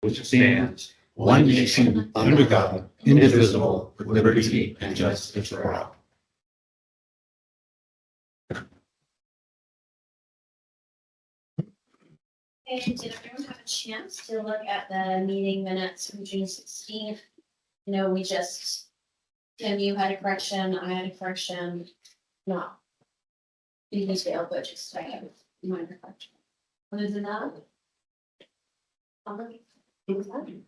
which stands one nation under God, indivisible, with liberty and justice for all. Okay, did everyone have a chance to look at the meeting minutes from June 16th? We just, Tim, you had a correction, I had a correction, no. These failed, but just I have a minor correction. Other than that? Things done.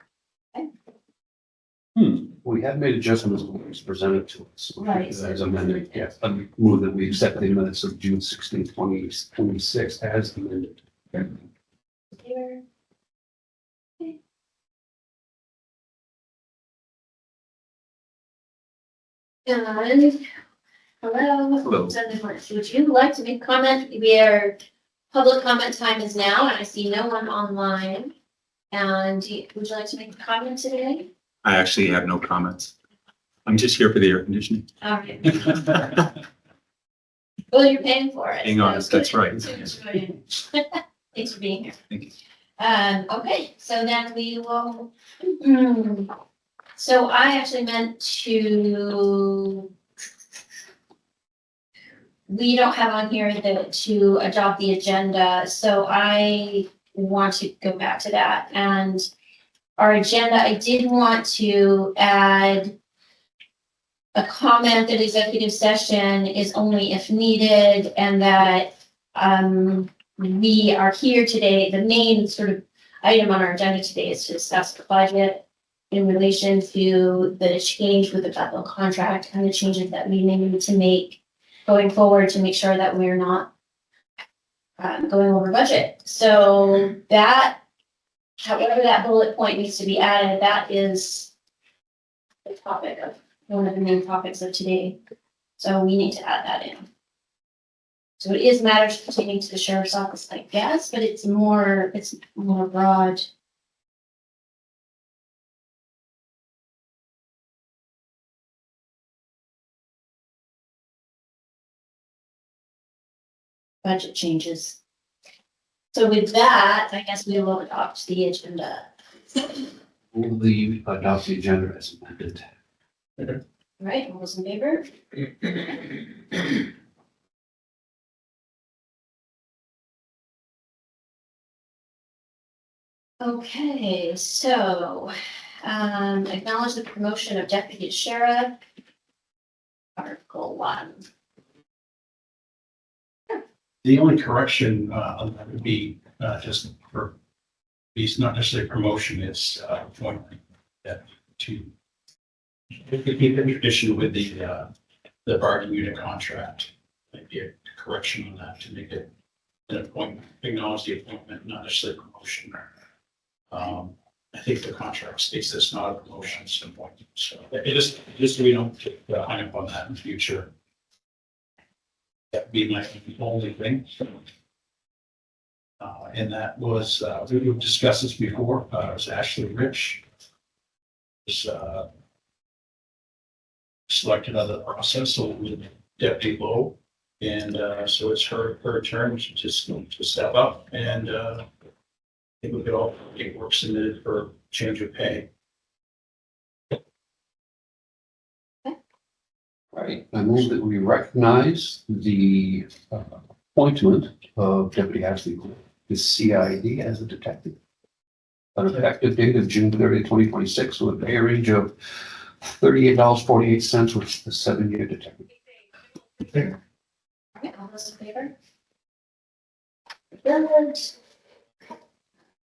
We have made adjustments when it was presented to us. Right. As amended, yes. I move that we accept the minutes of June 16th, 2026 as amended. Here. Okay. And, hello. Hello. So then, would you like to make comment? Public comment time is now, and I see no one online. And would you like to make a comment today? I actually have no comments. I'm just here for the air conditioning. All right. Well, you're paying for it. Being honest, that's right. Thanks for being here. Thank you. Okay, so then we will. So I actually meant to. We don't have on here to adopt the agenda, so I want to go back to that. And our agenda, I did want to add a comment that executive session is only if needed, and that we are here today. The main sort of item on our agenda today is to discuss the budget in relation to the change with the Bethel contract and the changes that we may need to make going forward to make sure that we're not going over budget. So that, however that bullet point needs to be added, that is the topic of one of the main topics of today. So we need to add that in. So it is matters pertaining to the sheriff's office, I guess, but it's more broad. Budget changes. So with that, I guess we will adopt the agenda. Will the adopt the agenda as amended? Right, all those in favor? Okay, so, acknowledge the promotion of deputy sheriff. Article 1. The only correction on that would be just for, it's not necessarily promotion, it's appointment to keep the tradition with the bargaining unit contract. Maybe a correction on that to make it an appointment, acknowledge the appointment, not necessarily promotion. I think the contract states it's not a promotion, it's an appointment. So it is, just so we don't get hung up on that in the future. That'd be my only thing. And that was, we've discussed this before, it was Ashley Rich. Was selected out of the process, so with Deputy Lowe. And so it's her turn to step up, and I think we could all get work submitted for change of pay. Right. I move that we recognize the appointment of Deputy Ashley to CID as a detective. An effective date of June 30, 2026, with a pay range of $38.48, which is a 7-year detective. Okay, all those in favor? Good.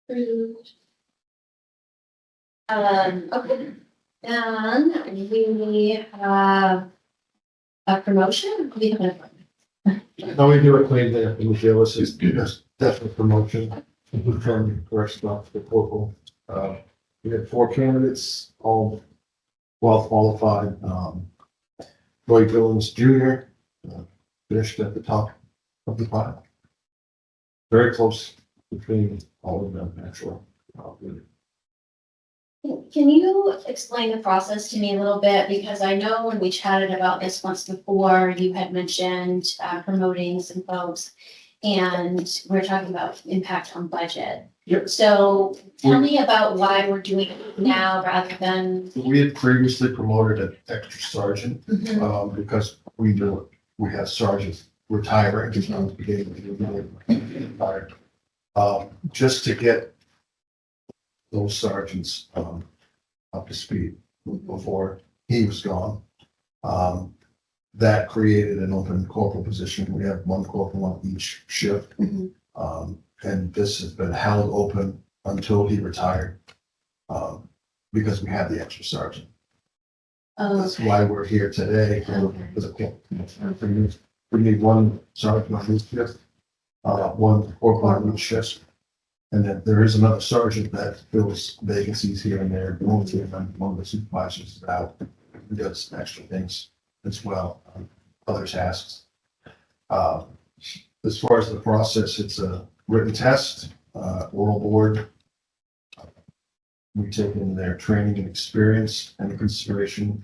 Approved. Okay, and we have a promotion. We have an appointment. No, we do a claim there in the jail. This is definitely promotion from correctional officer to corporal. We had 4 candidates, all well qualified. Roy Billings Jr. Finished at the top of the pile. Very close between all of them, actually. Can you explain the process to me a little bit? Because I know when we chatted about this once before, you had mentioned promoting some folks, and we're talking about impact on budget. Yep. So tell me about why we're doing it now rather than. We had previously promoted an extra sergeant, because we knew we had sergeants retiring just on the beginning of the year. Retired. Just to get those sergeants, up to speed before he was gone. That created an open corporal position. We have one corporal on each shift. Mhm. And this has been held open until he retired, because we have the extra sergeant. That's Okay. why we're here today. We need one sergeant on each shift, one corporal on each shift. And then there is another sergeant that fills vacancies here and there. One of the supervisors is out, who does extra things as well, other tasks. As far as the process, it's a written test, oral board. We take in their training and experience and consideration,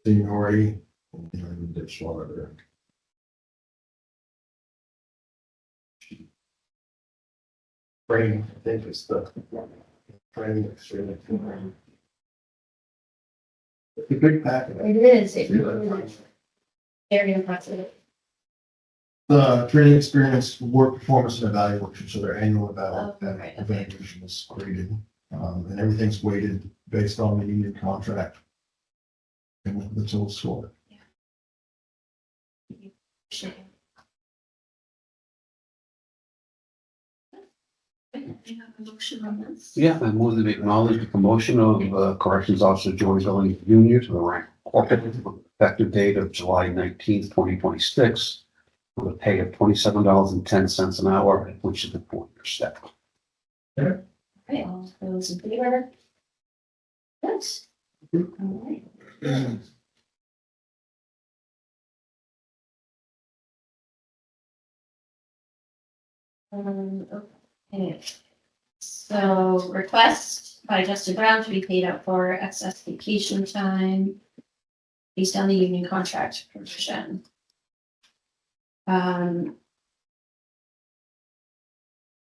seniority, and there's one other. Training, I think is the training experience. It's a big packet. It is, it really is. Very impressive. The training experience, work performance and evaluation, so their annual Oh, right, okay. evaluation is graded, and everything's weighted based on the union contract. And the total score. Sure. I have a motion on this. Yeah, I move that we acknowledge the promotion of Corrections Officer Joey Billings Jr. to the rank corporal with effective date of July 19th, 2026, with a pay of $27.10 an hour, which is the 4-year step. Right, all those in favor? Yes. All right. Okay. So request by Justin Brown to be paid out for excess vacation time based on the union contract provision.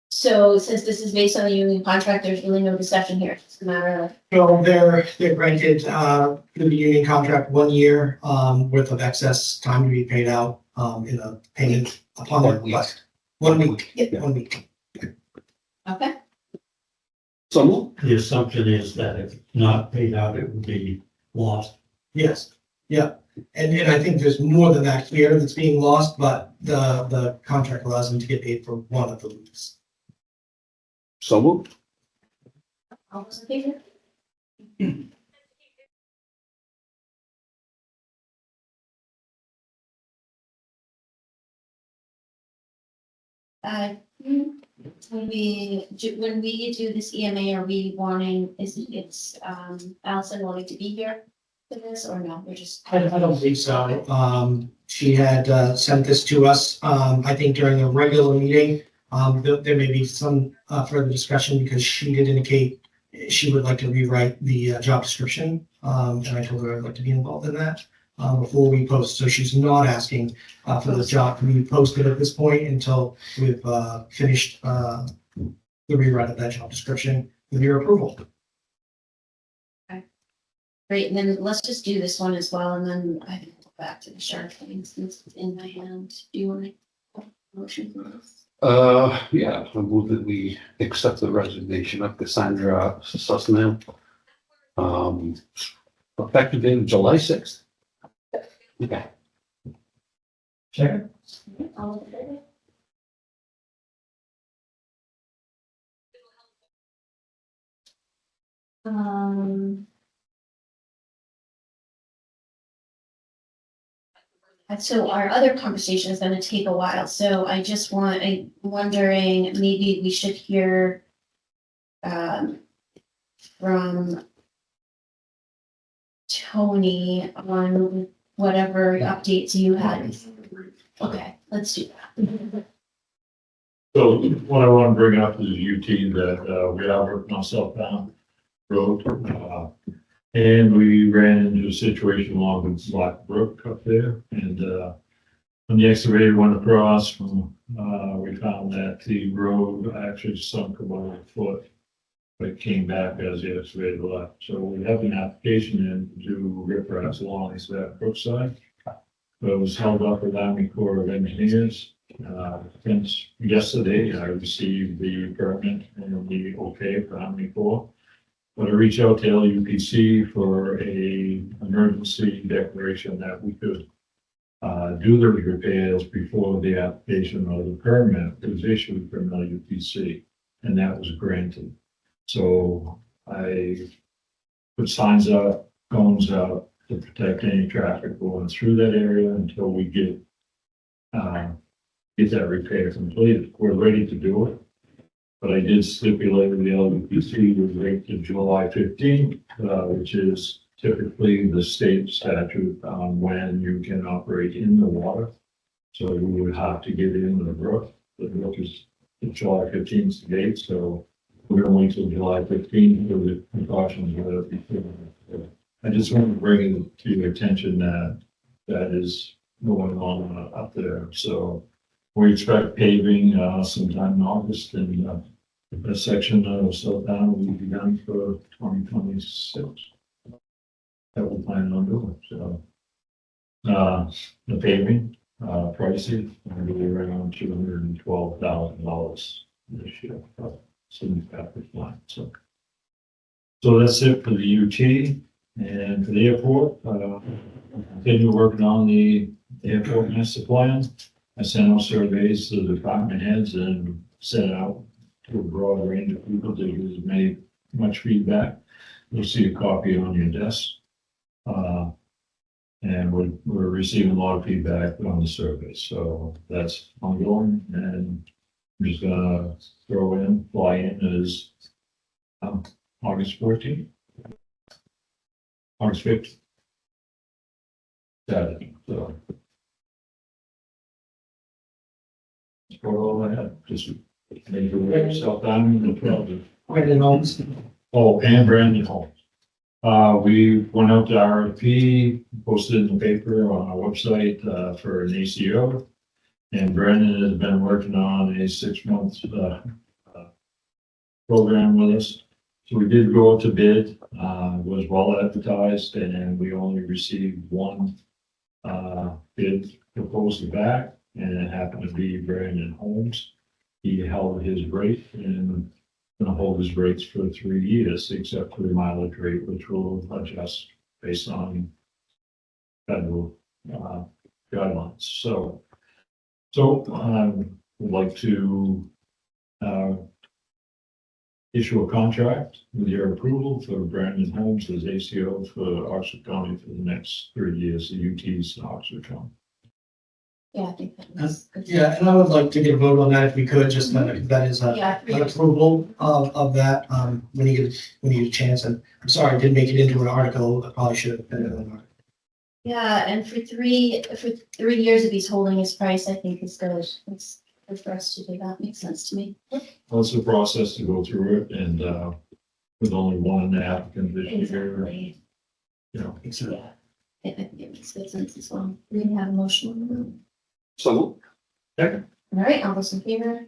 So since this is based on the union contract, there's really no discussion here. It's a matter of, So they're granted, through the union contract, 1 year, worth of excess time to be paid out, in a payment upon their 1 week. request. 1 week, yeah, 1 week. okay, So moved. The assumption is that if not paid out, it would be lost. Yes, yeah. And I think there's more than that here that's being lost, but the contract allows them to get paid for one of the weeks. So moved. all those in favor? When we do this EMA, are we wanting, it's Allison wanting to be here for this or no? We're just. I don't think so. She had sent this to us, I think during a regular meeting. There may be some further discussion because she did indicate she would like to rewrite the job description. And I told her I'd like to be involved in that before we post. So she's not asking for the job to be posted at this point until we've finished the rewrite of that job description with your approval. Great, and then let's just do this one as well, and then I can go back to the shark thing since it's in my hand. Do you want to motion for this? Yeah, I move that we accept the resignation of Cassandra Sussman. Effective date of July 6th. Okay. Second? All in favor? So our other conversation is gonna take a while, so I'm wondering, maybe we should hear from Tony on whatever updates you had. Okay, let's do that. So what I want to bring up is UT that we are working on Southbound Road. And we ran into a situation along with Black Brook up there and When the excavator went across from, we found that the road actually sunk about a foot. But it came back as the excavator left. So we have an application in to do riprap along that brookside. But it was held up with Army Corps of Engineers. Since yesterday, I received the permit and the okay for Army Corps. But I reached out to LUPC for a emergency declaration that we could do the repairs before the application of the permit was issued from LUPC, and that was granted. So I put signs up, cones up to protect any traffic going through that area until we get that repair completed. We're ready to do it. But I did stipulate with the LUPC was wait to July 15th, which is typically the state statute on when you can operate in the water. So we would have to get into the brook. The brook is July 15th date, so we're going to wait till July 15th for the precautions. I just want to bring it to your attention that that is going on up there. So we expect paving sometime in August, and a section of South Down will be done for 2026. That we're planning on doing. So the paving prices are going to be around $212,000 this year. So that's it for the UT, and for the airport. Continue working on the airport master plan. I sent out surveys to the department heads and sent out to a broad range of people that has made much feedback. You'll see a copy on your desk. And we're receiving a lot of feedback on the survey, so that's ongoing, and I'm just gonna fly in as August 14th. August 5th. Saturday, so. That's about all I had, just make yourself down in the problem. Brandon Holmes. Oh, and Brandon Holmes. We went out to RFP, posted in the paper on our website, for an ACO. And Brandon has been working on a 6-month, program with us. So we did go out to bid, was well advertised, and we only received one, bid proposal back, and it happened to be Brandon Holmes. He held his rate and going to hold his rates for 3 years, except for the mileage rate, which will adjust based on federal guidelines. So I would like to issue a contract with your approval for Brandon Holmes as ACO for Oxford County for the next 3 years, the UTs in Oxford County. Yeah, I think that's good. Yeah, and I would like to get a vote on that if we could, just that is Yeah, an approval of that, when you get a chance. And I'm sorry, I didn't make it into an article. I probably should have put it in an article. yeah, and for 3 years, if he's holding his price, I think it's good. It's good for us to do that. Makes sense to me. Well, it's a process to go through it, and with only one applicant this year, Exactly. you know. Yeah, I think it makes good sense as well. We can have a motion on the room. So All right, all those in favor? All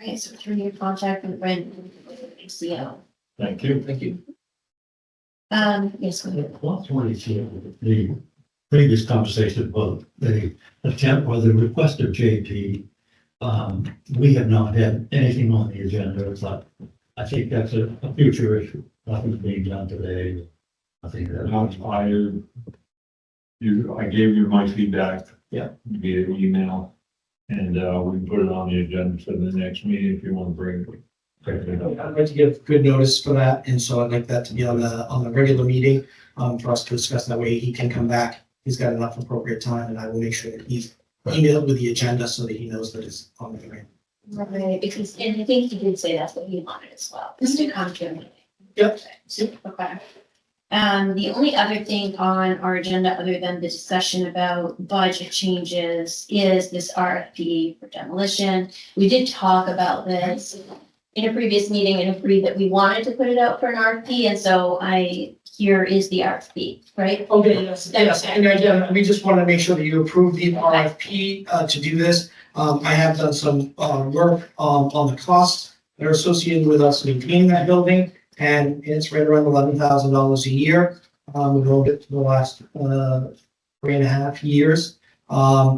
right, so 3-year contract with Brandon ACO. Thank you. thank you. Yes, go ahead. Well, 22, the previous conversation about the attempt or the request of JP. We have not had anything on the agenda, but I think that's a future issue. Nothing's being done today. I think that. I gave you my feedback. Yeah. Via email, and we can put it on the agenda for the next meeting if you want to bring it. I'd like to give good notice for that, and so I'd like that to be on the regular meeting, for us to discuss. That way he can come back. He's got enough appropriate time, and I will make sure that he's emailed with the agenda so that he knows that it's on the agenda. Right, because, and I think he did say that's what he wanted as well, just to come to him. Yep. Okay. The only other thing on our agenda, other than the discussion about budget changes, is this RFP for demolition. We did talk about this in a previous meeting and agreed that we wanted to put it out for an RFP, and so I here is the RFP, right? Okay, yes, and again, we just want to make sure that you approve the RFP, to do this. I have done some, work, on the costs that are associated with us maintaining that building, and it's right around $11,000 a year. We've owned it for the last, 3.5 years.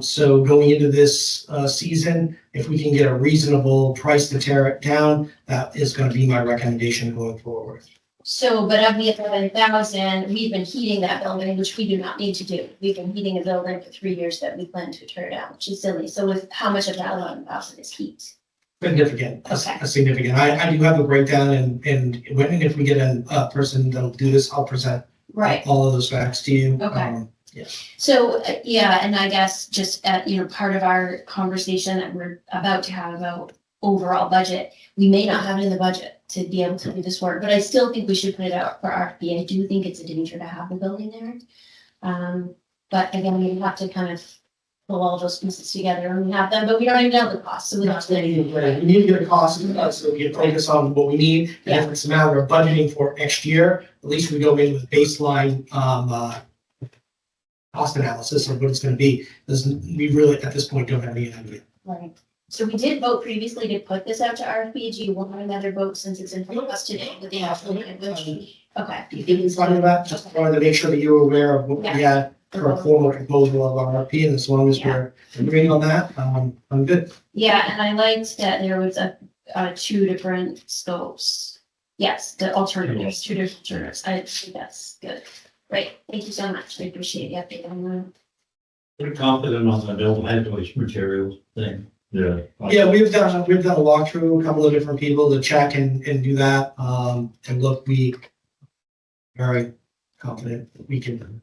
So going into this, season, if we can get a reasonable price to tear it down, that is gonna be my recommendation going forward. So, but of the 11,000, we've been heating that building, which we do not need to do. We've been heating a building for 3 years that we plan to tear down, which is silly. So with how much of that 11,000 is heat? Significant, Okay. a significant. I do have a breakdown and if we get a person that'll do this, I'll present Right. all of those facts to you. Okay. So, yeah, and I guess just part of our conversation that we're about to have about overall budget, we may not have it in the budget to be able to do this work, but I still think we should put it out for RFP. I do think it's a danger to have the building there. But again, we have to kind of pull all those pieces together and we have them, but we don't even know the cost, so we have We to. need to get a cost, so we can focus on what we need. And if it's a matter of budgeting for next year, at least we go in with baseline, cost analysis of what it's gonna be. Because we really, at this point, don't have any idea. Right. So we did vote previously to put this out to RFP. Do you want another vote since it's in front of us today with the actual language? Okay. In front of that, just wanted to make sure that you were aware of what we had for a formal proposal of RFP, and as long as we're agreeing on that, I'm good. Yeah, and I liked that there was two different scopes. Yes, the alternatives, two different alternatives. I think that's good. Great. Thank you so much. I appreciate the update on that. Pretty confident on the no hazardous materials thing. Yeah. Yeah, we've done a walkthrough, a couple of different people to check and do that. And look, we very confident that we can.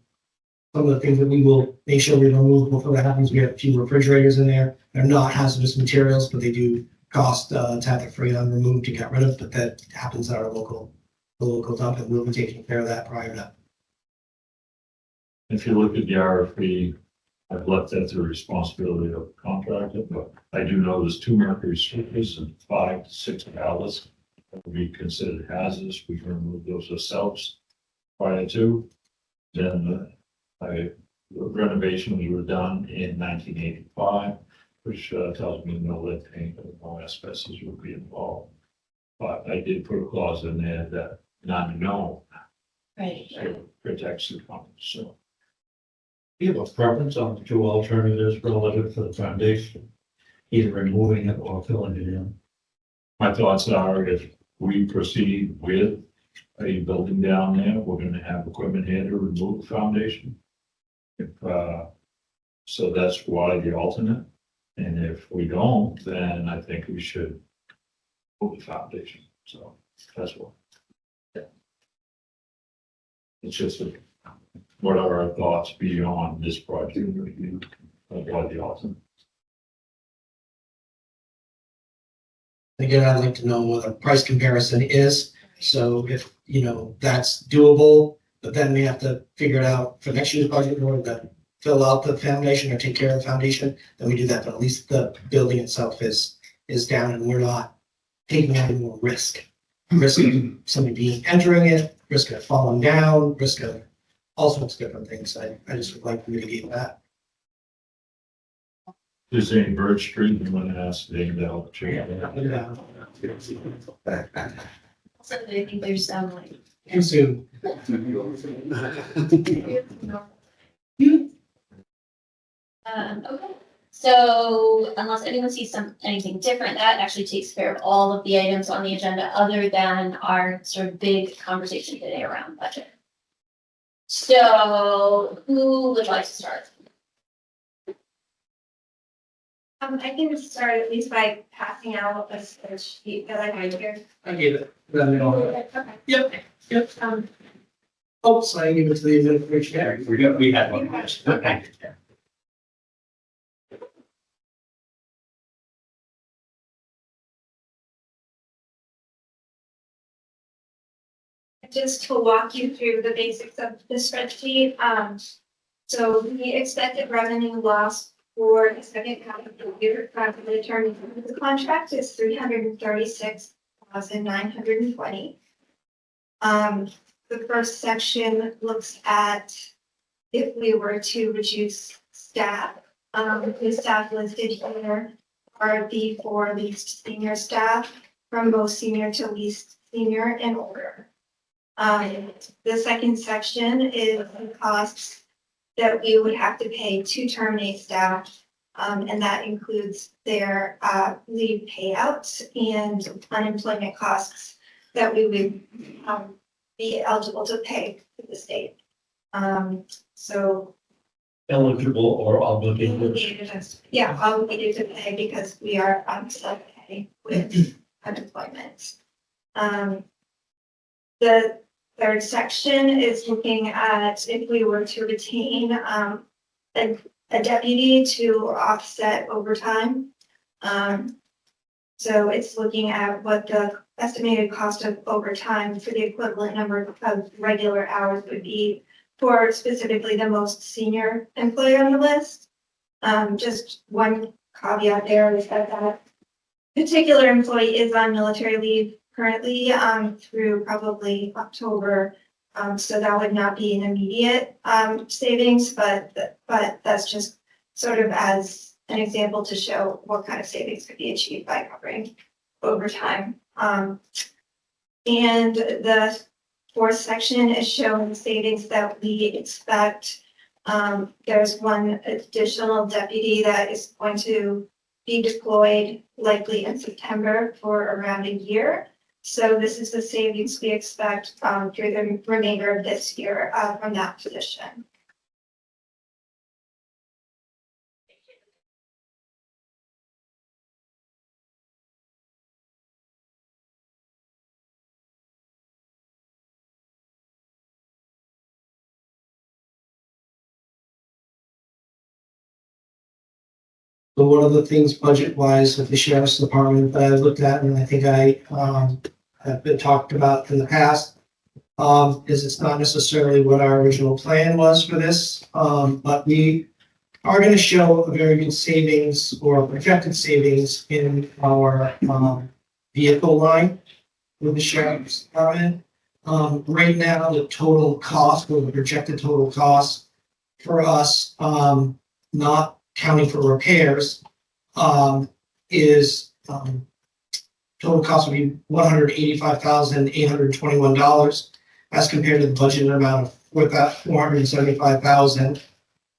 Some of the things that we will make sure we remove before that happens, we have a few refrigerators in there. They're not hazardous materials, but they do cost, to have the freon removed to get rid of, but that happens at our local dump, and we'll be taking care of that prior to. If you look at the RFP, I've left that to the responsibility of the contractor, but I do know there's 2 mercury strippers and 5 to 6 outlets that would be considered hazardous. We can remove those ourselves prior to. Then renovations were done in 1985, which tells me no lead paint or no asbestos would be involved. But I did put a clause in there that not known, Right. so it protects the company, so. Do you have a preference on the 2 alternatives relative to the foundation? Either removing it or filling it in? My thoughts are if we proceed with a building down there, we're gonna have equipment here to remove the foundation. If, so that's why the alternate. And if we don't, then I think we should move the foundation. So that's what. Yeah. It's just what are our thoughts beyond this project review of why the alternate. Again, I'd like to know what the price comparison is. So if, that's doable, but then we have to figure it out for next year's budget in order to fill out the foundation or take care of the foundation, then we do that. But at least the building itself is down and we're not taking any more risk. Risk of somebody entering it, risk of falling down, risk of all sorts of different things. I just would like to mitigate that. Is any Birch Street, I'm gonna ask Dave to help check. Yeah. So I think there's like. Too soon. Okay, so unless anyone sees anything different, that actually takes care of all of the items on the agenda other than our sort of big conversation today around budget. So who would like to start? I can start at least by passing out a spreadsheet that I have here. I gave it. Okay. Yep. Oops, I gave it to the administration. We had one. Okay. Just to walk you through the basics of the spreadsheet. So the expected revenue loss for the second half of the year for the term of the contract is $336,920. the first section looks at if we were to reduce staff. The staff listed here are the 4 least senior staff, from most senior to least senior in order. The second section is the costs that we would have to pay to terminate staff. And that includes their leave payouts and unemployment costs that we would be eligible to pay to the state. So Eligible or obligated. yeah, obligated to pay because we are on self-pay with unemployment. The third section is looking at if we were to retain a deputy to offset overtime. So it's looking at what the estimated cost of overtime for the equivalent number of regular hours would be for specifically the most senior employee on the list. Just one caveat there is that that particular employee is on military leave currently through probably October. So that would not be an immediate savings, but that's just sort of as an example to show what kind of savings could be achieved by covering overtime. And the fourth section is showing savings that we expect. There's one additional deputy that is going to be deployed likely in September for around a year. So this is the savings we expect through the remainder of this year from that position. So one of the things budget wise with the sheriff's department that I looked at, and I think I have been talked about in the past, is it's not necessarily what our original plan was for this, but we are going to show a very good savings or projected savings in our vehicle line with the sheriff's department. Right now, the total cost or the projected total cost for us, not counting for repairs, is total cost would be $185,821 as compared to the budgeted amount of $475,000.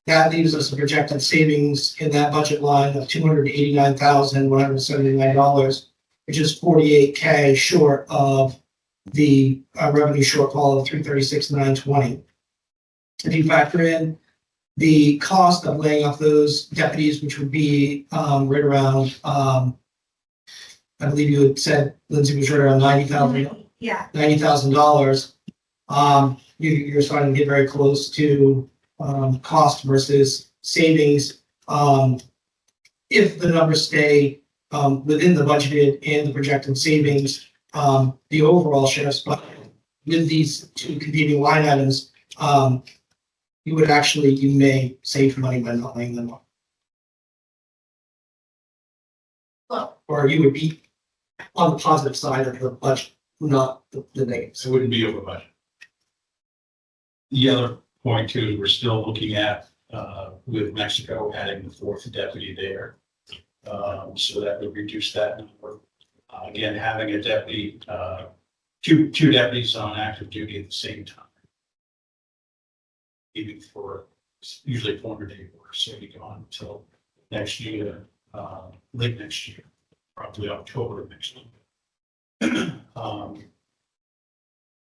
That leaves us a projected savings in that budget line of $289,179, which is $48K short of the revenue shortfall of $336,920. If you factor in the cost of laying off those deputies, which would be right around, I believe you had said, Lindsay, was right around $90,000. Yeah. $90,000. You're starting to get very close to cost versus savings. If the numbers stay within the budgeted and the projected savings, the overall sheriff's budget with these two competing line items, you may save money by not laying them off. Well, Or you would be on the positive side of the budget, not the negative. So it wouldn't be over budget. The other point too, we're still looking at, with Mexico adding the 4th deputy there. So that would reduce that number. Again, having a deputy, two deputies on active duty at the same time. Even for usually 400-day work, so we go on until next year, late next year, probably October of next year.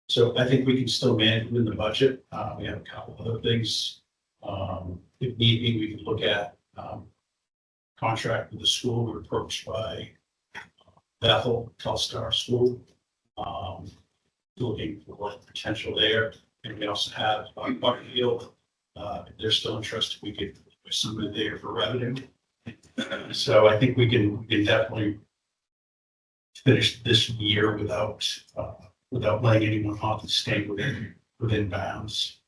So I think we can still manage within the budget. We have a couple other things. If need be, we can look at contract with the school. We're approached by Bethel, Telstar School, looking for potential there. And we also have Butterfield. If they're still interested, we could put somebody there for revenue. So I think we can definitely finish this year without letting anyone off the state within bounds.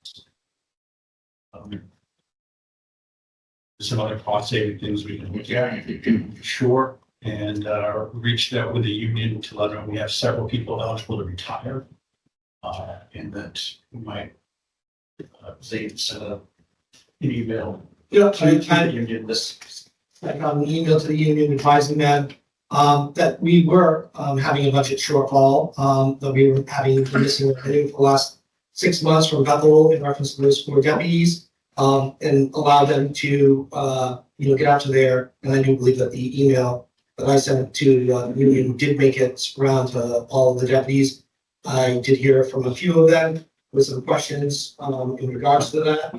Some other cost saving things we can look at, sure. And reached out with the union to let them know we have several people eligible to retire. And that we might, say, set up an email Yeah, to the union this. I got an email to the union advising them that we were having a budget shortfall, that we were having missing revenue for the last 6 months from Bethel in reference to those 4 deputies, and allow them to get out to there. And I do believe that the email that I sent to the union did make it around to all of the deputies. I did hear from a few of them with some questions in regards to that.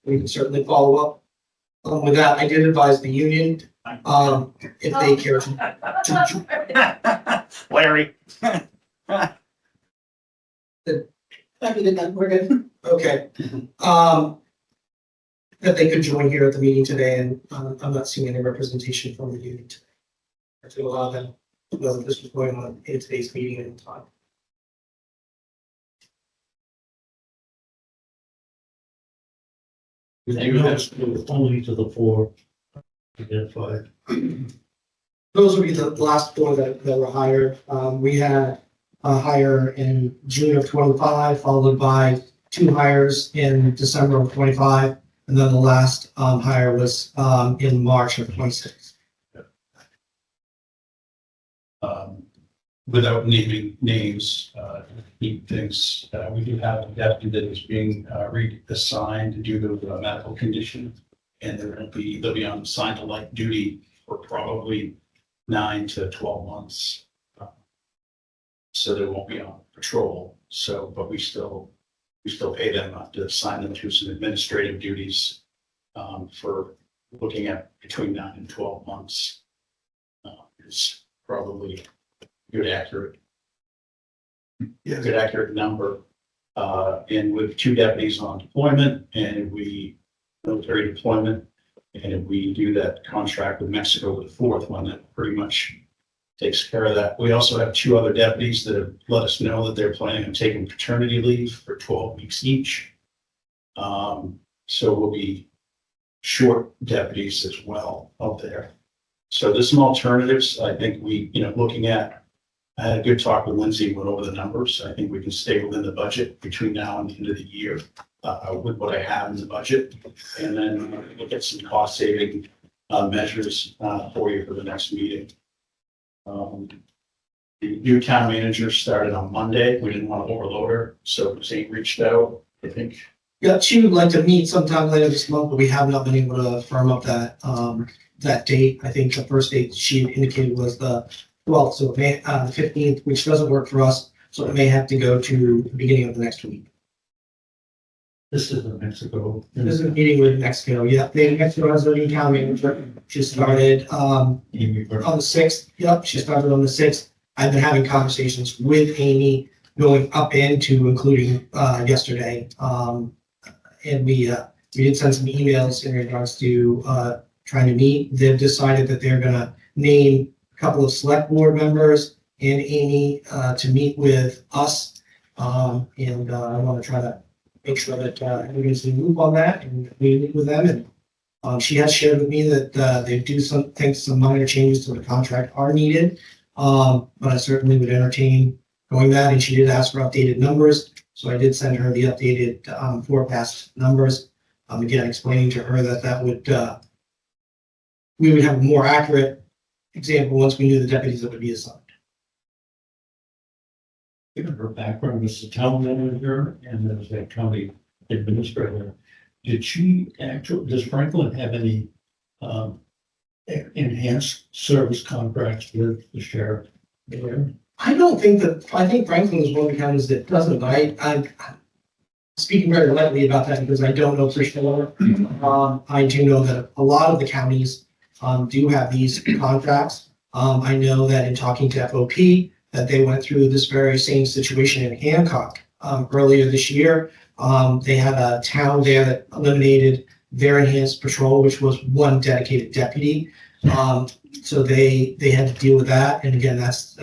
We can certainly follow up. With that, I did advise the union, if they care to. Larry. We're good. Okay. That they could join here at the meeting today, and I'm not seeing any representation from the union today. To allow them to know that this was going on in today's meeting and time. Only to the 4 identified. Those would be the last 4 that were hired. We had a hire in June of 25, followed by 2 hires in December of 25, and then the last hire was in March of 26. Without naming names, keep things, we do have a deputy that is being reassigned due to a medical condition. And they'll be on assigned to light duty for probably 9 to 12 months. So they won't be on patrol. So, but we still pay them to assign them to some administrative duties for looking at between 9 and 12 months. Is probably good accurate number. And with 2 deputies on deployment, and military deployment, and if we do that contract with Mexico with the 4th one, that pretty much takes care of that. We also have 2 other deputies that have let us know that they're planning on taking paternity leave for 12 weeks each. So we'll be short deputies as well out there. So there's some alternatives. I think I had a good talk with Lindsay, went over the numbers. I think we can stay within the budget between now and the end of the year with what I have in the budget. And then we'll get some cost saving measures for you for the next meeting. The new town manager started on Monday. We didn't want to overload her, so Zane reached out, I think. Yeah, she would like to meet sometime later this month, but we have not been able to firm up that date. I think the first date she indicated was the 12th, so it may, the 15th, which doesn't work for us, so it may have to go to the beginning of the next week. This is in Mexico. This is a meeting with Mexico, yeah, Mexico has a new town manager. She started Amy Burke. on the 6th, yep, she started on the 6th. I've been having conversations with Amy going up into including yesterday. And we did send some emails in regards to trying to meet. They've decided that they're gonna name a couple of select board members and Amy to meet with us. And I want to try to make sure that everybody's in the loop on that and we meet with them. And she has shared with me that they do think some minor changes to the contract are needed. But I certainly would entertain going that. And she did ask for updated numbers. So I did send her the updated forecast numbers. Again, explaining to her that would we would have a more accurate example once we knew the deputies that would be assigned. Given her background as a town manager and as a county administrator, does Franklin have any enhanced service contracts with the sheriff there? I think Franklin is one of the counties that doesn't, but I'm speaking very lightly about that because I don't know for sure. I do know that a lot of the counties do have these contracts. I know that in talking to FOP, that they went through this very same situation in Hancock earlier this year. They had a town there that eliminated their enhanced patrol, which was one dedicated deputy. So they had to deal with that. And again, that's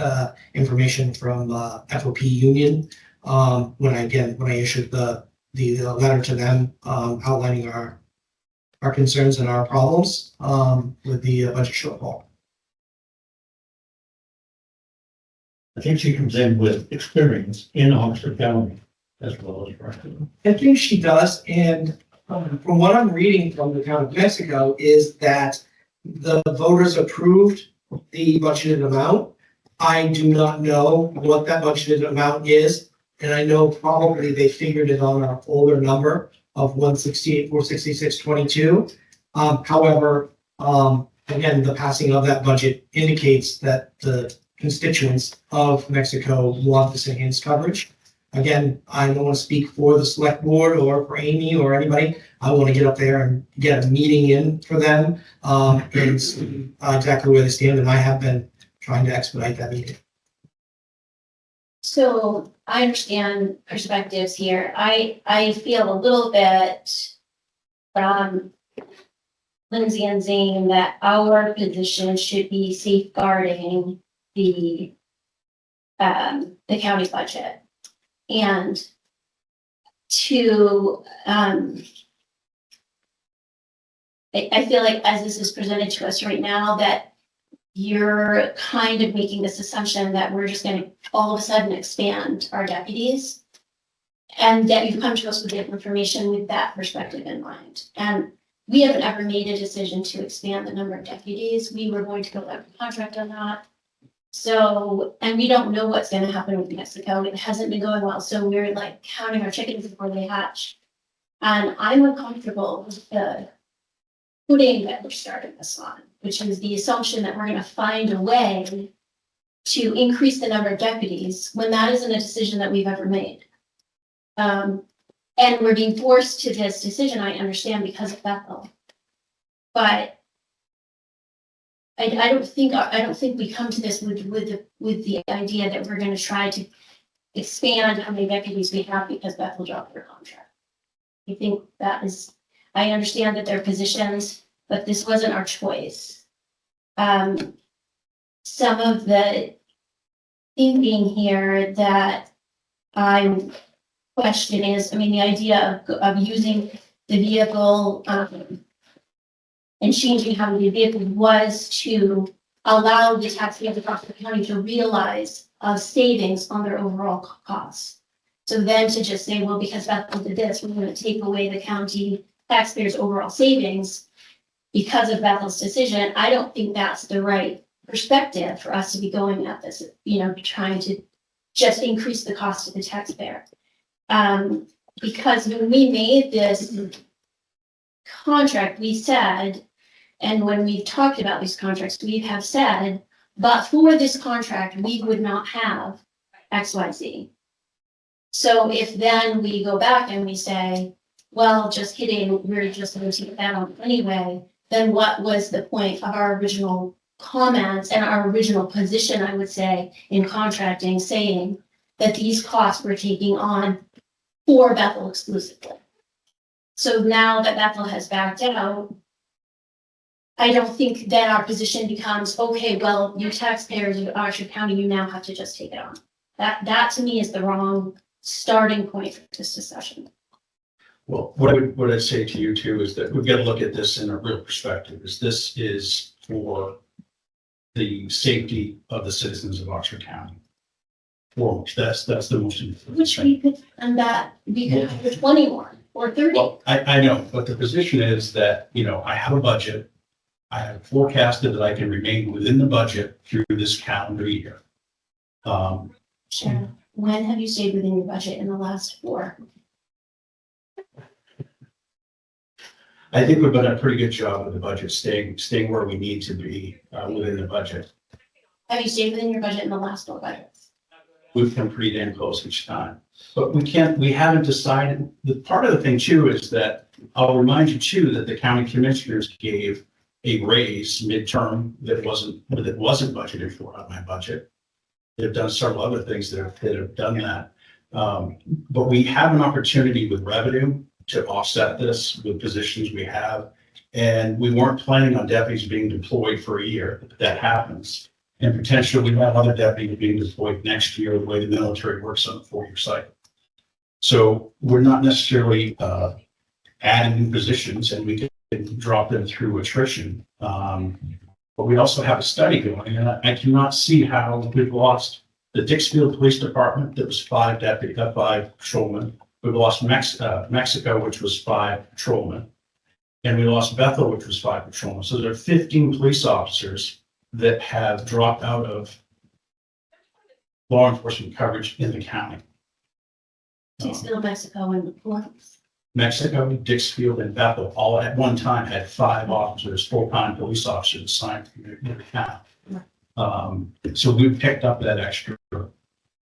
information from FOP Union. When I issued the letter to them outlining our concerns and our problems with the budget shortfall. I think she comes in with experience in Oxford County as well as Franklin. I think she does, and from what I'm reading from the town of Mexico is that the voters approved the budgeted amount. I do not know what that budgeted amount is, and I know probably they figured it on our older number of 168, 466, 22. However, again, the passing of that budget indicates that the constituents of Mexico want this enhanced coverage. Again, I don't want to speak for the select board or for Amy or anybody. I want to get up there and get a meeting in for them and see exactly where they stand. And I have been trying to expedite that meeting. So I understand perspectives here. I feel a little bit from Lindsay and Zane that our position should be safeguarding the county budget. And to, I feel like as this is presented to us right now, that you're kind of making this assumption that we're just gonna all of a sudden expand our deputies. And that you've come to us with the information with that perspective in mind. And we haven't ever made a decision to expand the number of deputies. We were going to go out for contract on that. So, and we don't know what's gonna happen with Mexico. It hasn't been going well, so we're like counting our chickens before they hatch. And I'm uncomfortable with the footing that we're starting this on, which is the assumption that we're gonna find a way to increase the number of deputies when that isn't a decision that we've ever made. And we're being forced to this decision, I understand, because of Bethel. But I don't think we come to this with the idea that we're gonna try to expand how many deputies we have because Bethel dropped their contract. I think that is, I understand that they're positions, but this wasn't our choice. Some of the thinking here that I question is, I mean, the idea of using the vehicle, and changing how the vehicle was to allow the taxpayers across the county to realize savings on their overall costs. So then to just say, well, because Bethel did this, we're going to take away the county taxpayers' overall savings because of Bethel's decision, I don't think that's the right perspective for us to be going at this, trying to just increase the cost of the taxpayer. Because when we made this contract, we said, and when we've talked about these contracts, we have said, but for this contract, we would not have XYZ. So if then we go back and we say, well, just kidding, we're just going to take that on anyway, then what was the point of our original comments and our original position, I would say, in contracting, saying that these costs we're taking on for Bethel exclusively. So now that Bethel has backed out, I don't think that our position becomes, okay, well, you taxpayers of Oxford County, you now have to just take it on. That to me is the wrong starting point for this discussion. Well, what I'd say to you too is that we've got to look at this in a real perspective, is this is for the safety of the citizens of Oxford County. Well, that's the most important Which thing. we could, and that we could have 21 or 30. Well, I know, but the position is that, I have a budget. I have forecasted that I can remain within the budget through this calendar year. Sharon, when have you stayed within your budget in the last 4? I think we've done a pretty good job with the budget, staying where we need to be within the budget. Have you stayed within your budget in the last 4 budgets? We've come pretty damn close each time. But we haven't decided, the part of the thing too is that, I'll remind you too, that the county commissioners gave a raise midterm that wasn't budgeted for on my budget. They've done several other things that have done that. But we have an opportunity with revenue to offset this with positions we have. And we weren't planning on deputies being deployed for a year, but that happens. And potentially we have other deputies being deployed next year, the way the military works on a 4-year cycle. So we're not necessarily adding new positions, and we can drop them through attrition. But we also have a study going, and I cannot see how we've lost the Dixfield Police Department, there was 5 patrolmen. We lost Mexico, which was 5 patrolmen. And we lost Bethel, which was 5 patrolmen. So there are 15 police officers that have dropped out of law enforcement coverage in the county. Still Mexico and Mexico, Dixfield, and Bethel all at one time had 5 officers, full-time police officers assigned to the county. So we picked up that extra.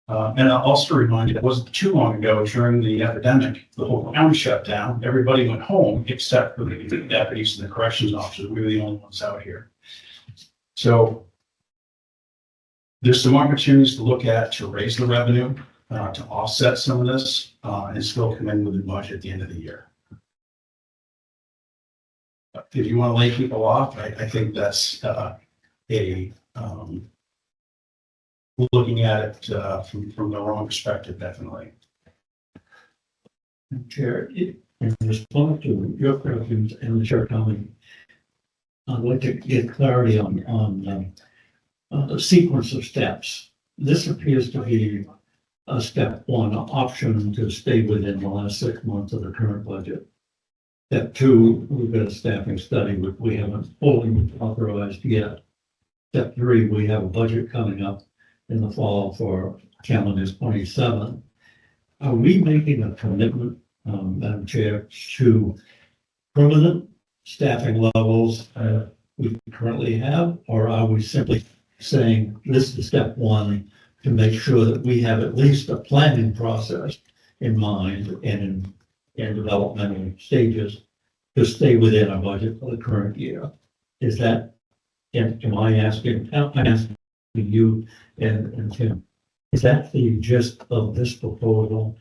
And I'll also remind you, it wasn't too long ago during the epidemic, the whole county shut down. Everybody went home except for the deputies and the corrections officers. We were the only ones out here. So there's some opportunities to look at to raise the revenue, to offset some of this, and still come in with a budget at the end of the year. If you want to lay people off, I think that's looking at it from the wrong perspective, definitely. Chair, in response to your questions and the chair comment, I'd like to get clarity on the sequence of steps. This appears to be a step 1 option to stay within the last 6 months of the current budget. Step 2, we've got a staffing study, which we haven't fully authorized yet. Step 3, we have a budget coming up in the fall for calendar 27. Are we making a commitment, Madam Chair, to permanent staffing levels we currently have, or are we simply saying this is step 1 to make sure that we have at least a planning process in mind and in developmental stages to stay within our budget for the current year? Is that, am I asking you and Tim, is that the gist of this proposal?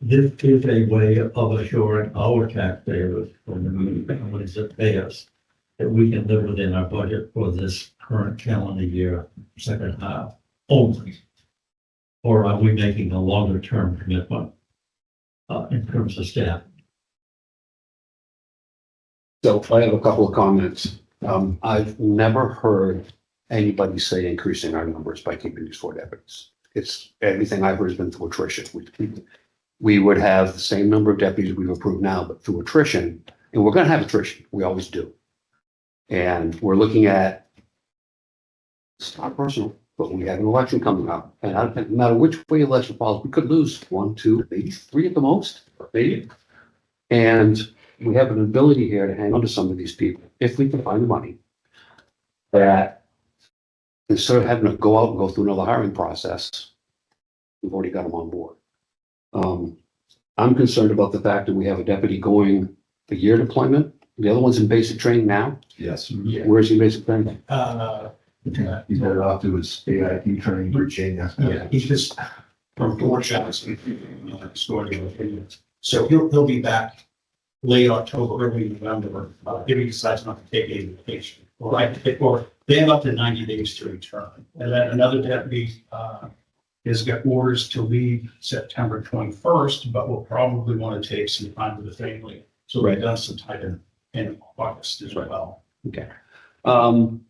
This is a way of assuring our taxpayers from the companies that pay us that we can live within our budget for this current calendar year, second half only? Or are we making a longer term commitment in terms of staff? So I have a couple of comments. I've never heard anybody say increasing our numbers by keeping these 4 deputies. It's everything I've heard has been through attrition. We would have the same number of deputies we've approved now, but through attrition, and we're going to have attrition. We always do. And we're looking at, it's not personal, but we have an election coming up, and I don't think, no matter which way election falls, we could lose 1, 2, maybe 3 at the most, maybe. And we have an ability here to hang on to some of these people if we can find the money. That instead of having to go out and go through another hiring process, we've already got them on board. I'm concerned about the fact that we have a deputy going a year deployment. The other one's in basic training now. Yes. Where is he in basic training? He's headed off to his AIT training in Virginia. Yeah, he's just from Fort Jackson. So he'll be back late October, early November, if he decides not to take a vacation. Or they have up to 90 days to return. And then another deputy has got orders to leave September 21st, but will probably want to take some time with the family. So they've done some time in August as well. Okay.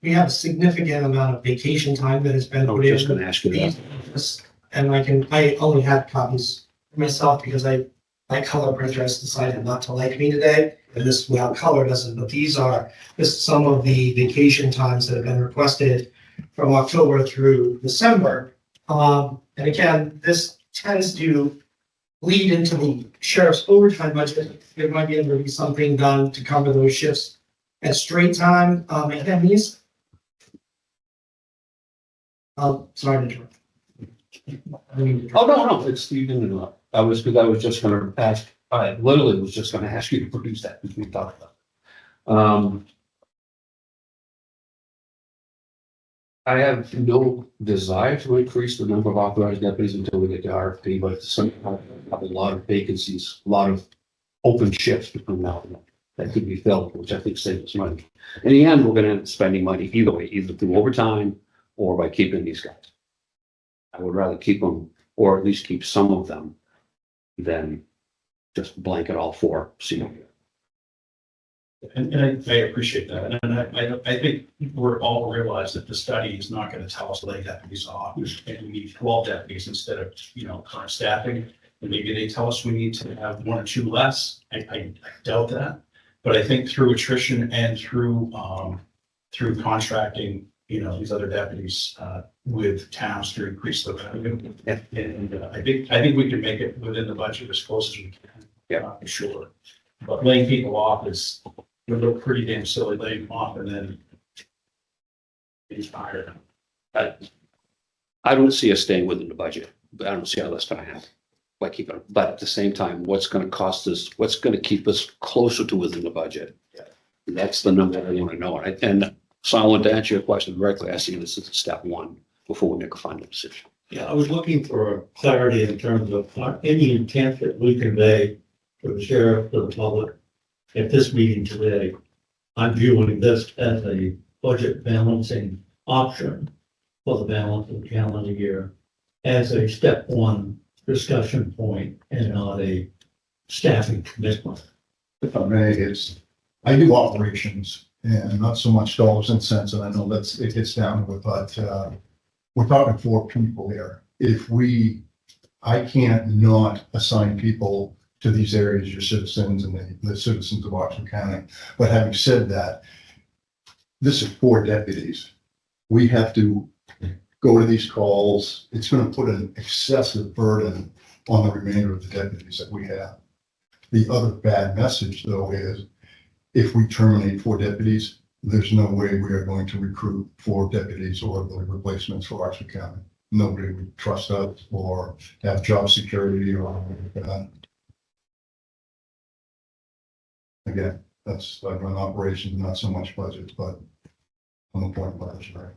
We have a significant amount of vacation time that has been I put was in. just going to ask you that. And I only had copies myself because my color printer has decided not to like me today. And this without color doesn't, but this is some of the vacation times that have been requested from October through December. And again, this tends to lead into the sheriff's overtime budget. There might be able to be something done to cover those shifts at straight time, academies. Sorry to interrupt. Oh, no, it's, you didn't interrupt. I was just going to ask, I literally was just going to ask you to produce that, because we talked about it. I have no desire to increase the number of authorized deputies until we get to RFP, but some have a lot of vacancies, a lot of open shifts between now and then that could be filled, which I think saves us money. In the end, we're going to end up spending money either way, either through overtime or by keeping these guys. I would rather keep them, or at least keep some of them, than just blanket all 4. See, And I appreciate that. And I think we're all realize that the study is not going to tell us to lay deputies off. And we need 12 deputies instead of, current staffing. And maybe they tell us we need to have 1 or 2 less. I doubt that. But I think through attrition and through contracting, these other deputies with towns to increase the revenue. And I think we can make it within the budget as close as we can. Yeah. For sure. But laying people off is, we look pretty damn silly laying them off and then being fired. I don't see us staying within the budget, but I don't see how that's gonna happen. By keeping, but at the same time, what's gonna cost us, what's gonna keep us closer to within the budget? Yeah. That's the number I wanna know. And so I want to answer your question directly. I see this as step 1 before we make a final decision. Yeah, I was looking for clarity in terms of any intent that we convey to the sheriff, to the public. At this meeting today, I'm viewing this as a budget balancing option for the balance of the calendar year as a step 1 discussion point and not a staffing commitment. If I may, I do operations and not so much dollars and cents, and I know it gets down to it, but we're talking 4 people here. I can't not assign people to these areas, your citizens and the citizens of Oxford County. But having said that, this is 4 deputies. We have to go to these calls. It's going to put an excessive burden on the remainder of the deputies that we have. The other bad message, though, is if we terminate 4 deputies, there's no way we are going to recruit 4 deputies or the replacements for Oxford County. Nobody would trust us or have job security or anything like that. Again, that's like an operation, not so much budget, but on the point of budget, right?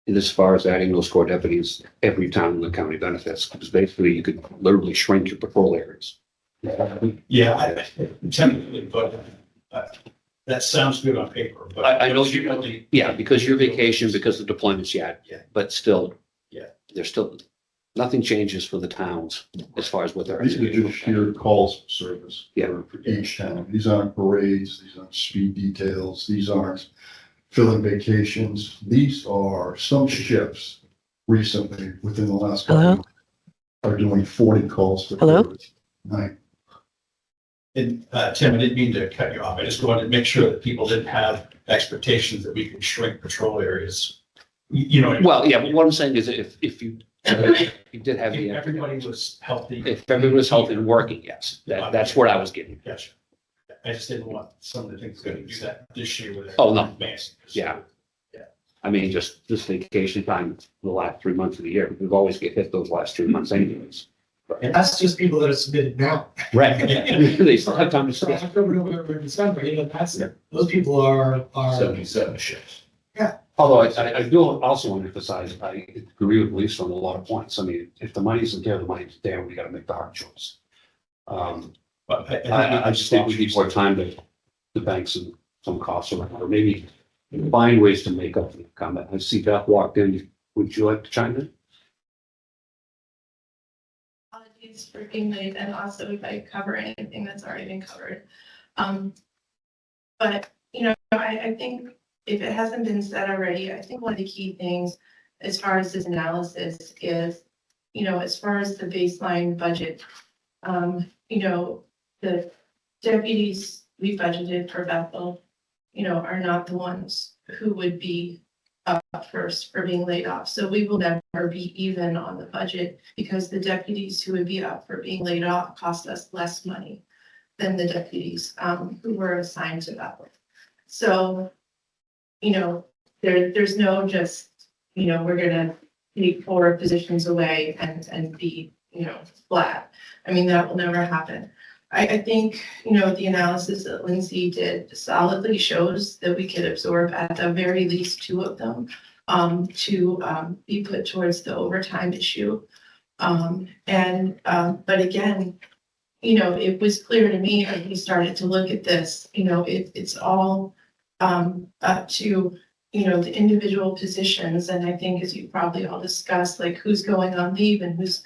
And as far as adding those 4 deputies, every town in the county benefits, because basically you could literally shrink your patrol areas. Yeah, technically, but that sounds good on paper, but. I know yeah, because your vacation, because of deployments, yeah. Yeah. But still. Yeah. There's still, nothing changes for the towns as far as what they're. These are just sheer calls service. Yeah. For each town. These aren't parades, these aren't speed details, these aren't filling vacations. These are some ships recently, within the last couple of weeks, are doing 40 calls. Hello? Night. And Tim, I didn't mean to cut you off. I just wanted to make sure that people didn't have expectations that we could shrink patrol areas. You know. Well, yeah, but what I'm saying is if you did have If the, everybody was healthy. if everyone was healthy and working, yes, that's where I was getting. Gotcha. I just didn't want some of the things going to do that this year with. Oh, no. Massive. Yeah. I mean, just this vacation time, the last 3 months of the year, we've always get hit those last 3 months anyways. And that's just people that are submitted now. Right. They still have time to So spend. October, November, December, those people are. 77 shifts. Although I do also want to emphasize, I agree with Lisa on a lot of points. I mean, if the money isn't there, the money's there, we got to make the hard choice. But I just think we need more time to bank some costs around, or maybe find ways to make up for the comment. I see Beth walked in. Would you like to chime in? Apologies for being late and also if I cover anything that's already been covered. But, I think if it hasn't been said already, I think one of the key things as far as this analysis is, as far as the baseline budget, the deputies we budgeted for Bethel, are not the ones who would be up first for being laid off. So we will never be even on the budget because the deputies who would be up for being laid off cost us less money than the deputies who were assigned to Bethel. So, there's no just, we're gonna take 4 positions away and be, flat. I mean, that will never happen. I think, the analysis that Lindsay did solidly shows that we could absorb at the very least 2 of them to be put towards the overtime issue. But again, it was clear to me as we started to look at this, it's all up to, the individual positions. And I think as you probably all discussed, like who's going on leave and who's,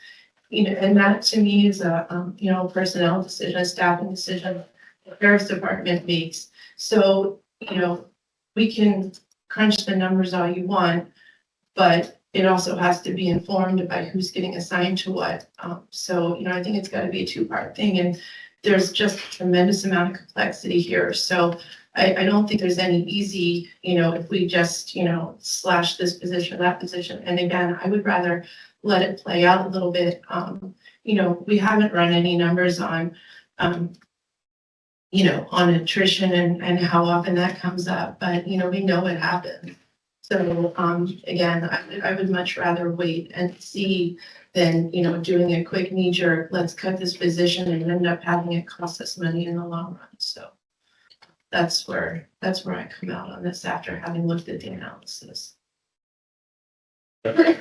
and that to me is a, personnel decision, a staffing decision the sheriff's department makes. So, we can crunch the numbers all you want, but it also has to be informed by who's getting assigned to what. So, I think it's got to be a two-part thing, and there's just a tremendous amount of complexity here. So I don't think there's any easy, if we just, slash this position, that position. And again, I would rather let it play out a little bit. We haven't run any numbers on, on attrition and how often that comes up, but, we know it happens. So, again, I would much rather wait and see than, doing a quick knee jerk, let's cut this position and end up having it cost us money in the long run. So that's where I come out on this after having looked at the analysis. I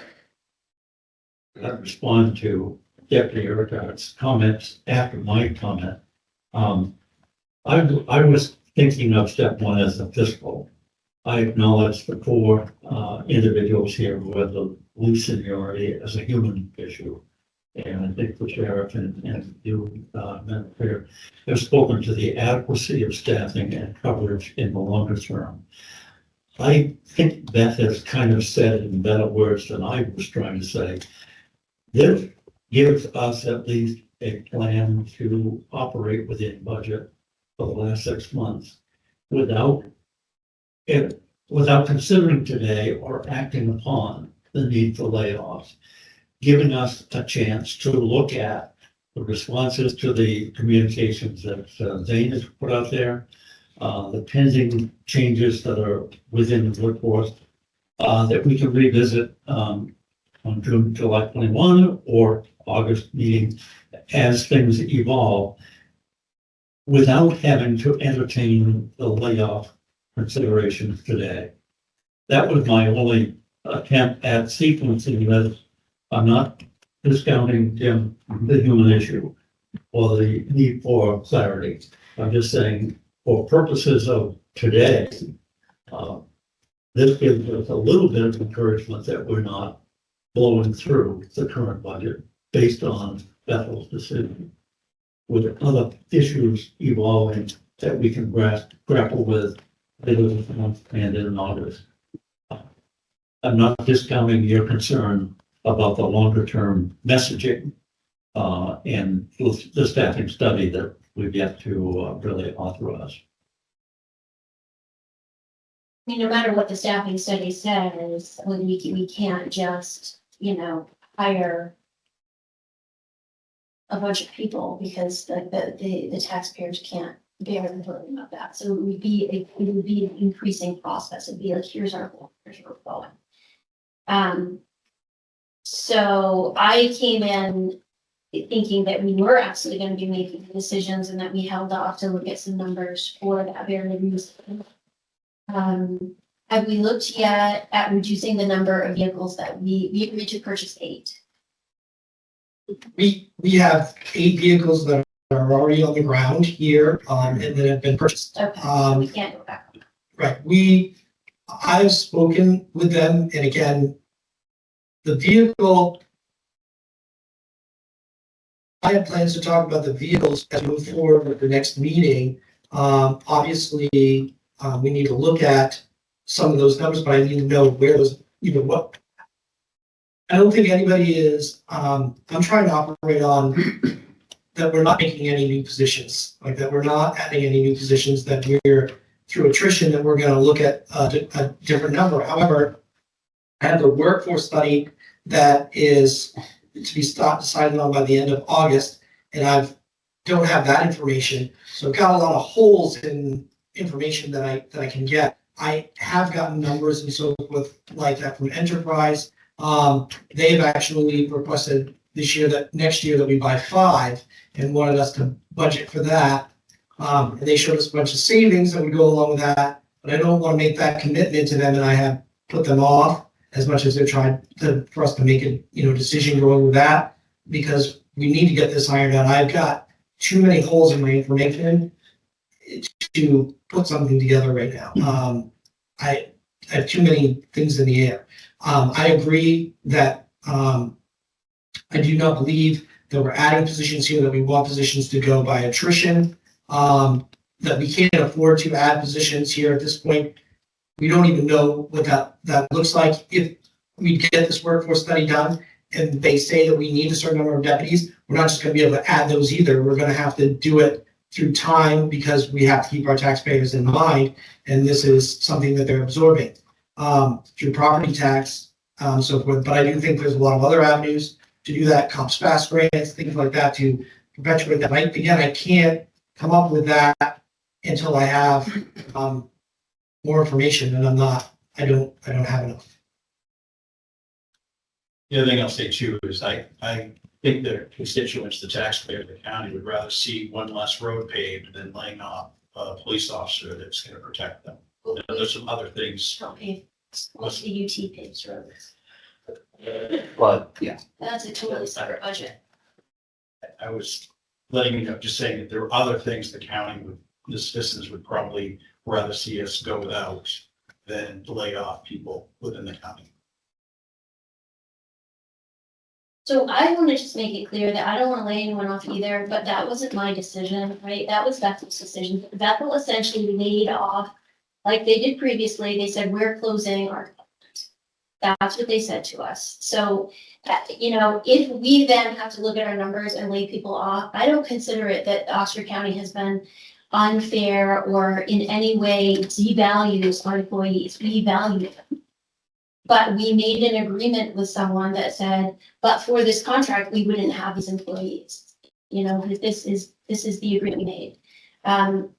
respond to Deputy Urquhart's comments after my comment. I was thinking of step one as a fiscal. I acknowledge the four individuals here who have the least seniority as a human issue. And I think the sheriff and you, Madam Chair, have spoken to the adequacy of staffing and coverage in the longer term. I think Beth has kind of said in better words than I was trying to say. This gives us at least a plan to operate within budget for the last 6 months without considering today or acting upon the need for layoffs, giving us a chance to look at the responses to the communications that Zane has put out there, the pending changes that are within the workforce, that we can revisit on July 21 or August meeting as things evolve without having to entertain the layoff considerations today. That was my only attempt at sequencing this. I'm not discounting, Jim, the human issue or the need for clarity. I'm just saying, for purposes of today, this gives us a little bit of encouragement that we're not blowing through the current budget based on Bethel's decision, with other issues evolving that we can grapple with later this month and in August. I'm not discounting your concern about the longer term messaging and the staffing study that we've yet to really authorize. I mean, no matter what the staffing study says, we can't just, hire a bunch of people because the taxpayers can't bear the burden of that. So it would be an increasing process. It'd be like, here's our goal, here's where we're going. So I came in thinking that we were actually going to be making decisions and that we held off to look at some numbers for that very reason. Have we looked yet at reducing the number of vehicles that we agreed to purchase 8? We have 8 vehicles that are already on the ground here, and that have been purchased. Okay, so we can't go back. Right, I've spoken with them, and again, the vehicle, I have plans to talk about the vehicles as we move forward with the next meeting. Obviously, we need to look at some of those numbers, but I need to know where those, what. I don't think anybody is, I'm trying to operate on that we're not making any new positions, like that we're not adding any new positions, that we're through attrition, that we're going to look at a different number. However, I have the workforce study that is to be decided on by the end of August, and I don't have that information. So I've got a lot of holes in information that I can get. I have gotten numbers and so forth like that from Enterprise. They've actually requested this year that next year that we buy 5 and wanted us to budget for that. And they showed us a bunch of savings that would go along with that, but I don't want to make that commitment to them, and I have put them off as much as they're trying for us to make a decision going with that, because we need to get this ironed out. I've got too many holes in my information to put something together right now. I have too many things in the air. I agree that I do not believe that we're adding positions here, that we want positions to go by attrition. that we can't afford to add positions here at this point. We don't even know what that looks like. If we get this workforce study done and they say that we need a certain number of deputies, we're not just gonna be able to add those either. We're gonna have to do it through time because we have to keep our taxpayers in mind. And this is something that they're absorbing, through property tax, so forth. But I do think there's a lot of other avenues to do that, comp spas grants, things like that to perpetuate that. Again, I can't come up with that until I have, more information, and I don't have enough. The other thing I'll say too is I think the constituents, the taxpayer of the county would rather see one less road paved than laying off a police officer that's gonna protect them. There's some other things. Don't pay, most of the UT pays roads. But, yeah, That's a totally separate budget. I was letting you know, just saying that there are other things the county would, the citizens would probably rather see us go without than to lay off people within the county. So I want to just make it clear that I don't want to lay anyone off either, but that wasn't my decision, right? That was Bethel's decision. Bethel essentially laid off, like they did previously, they said, we're closing our department. That's what they said to us. So, you know, if we then have to look at our numbers and lay people off, I don't consider it that Oxford County has been unfair or in any way devalues our employees. We value them. But we made an agreement with someone that said, but for this contract, we wouldn't have these employees. You know, this is the agreement we made.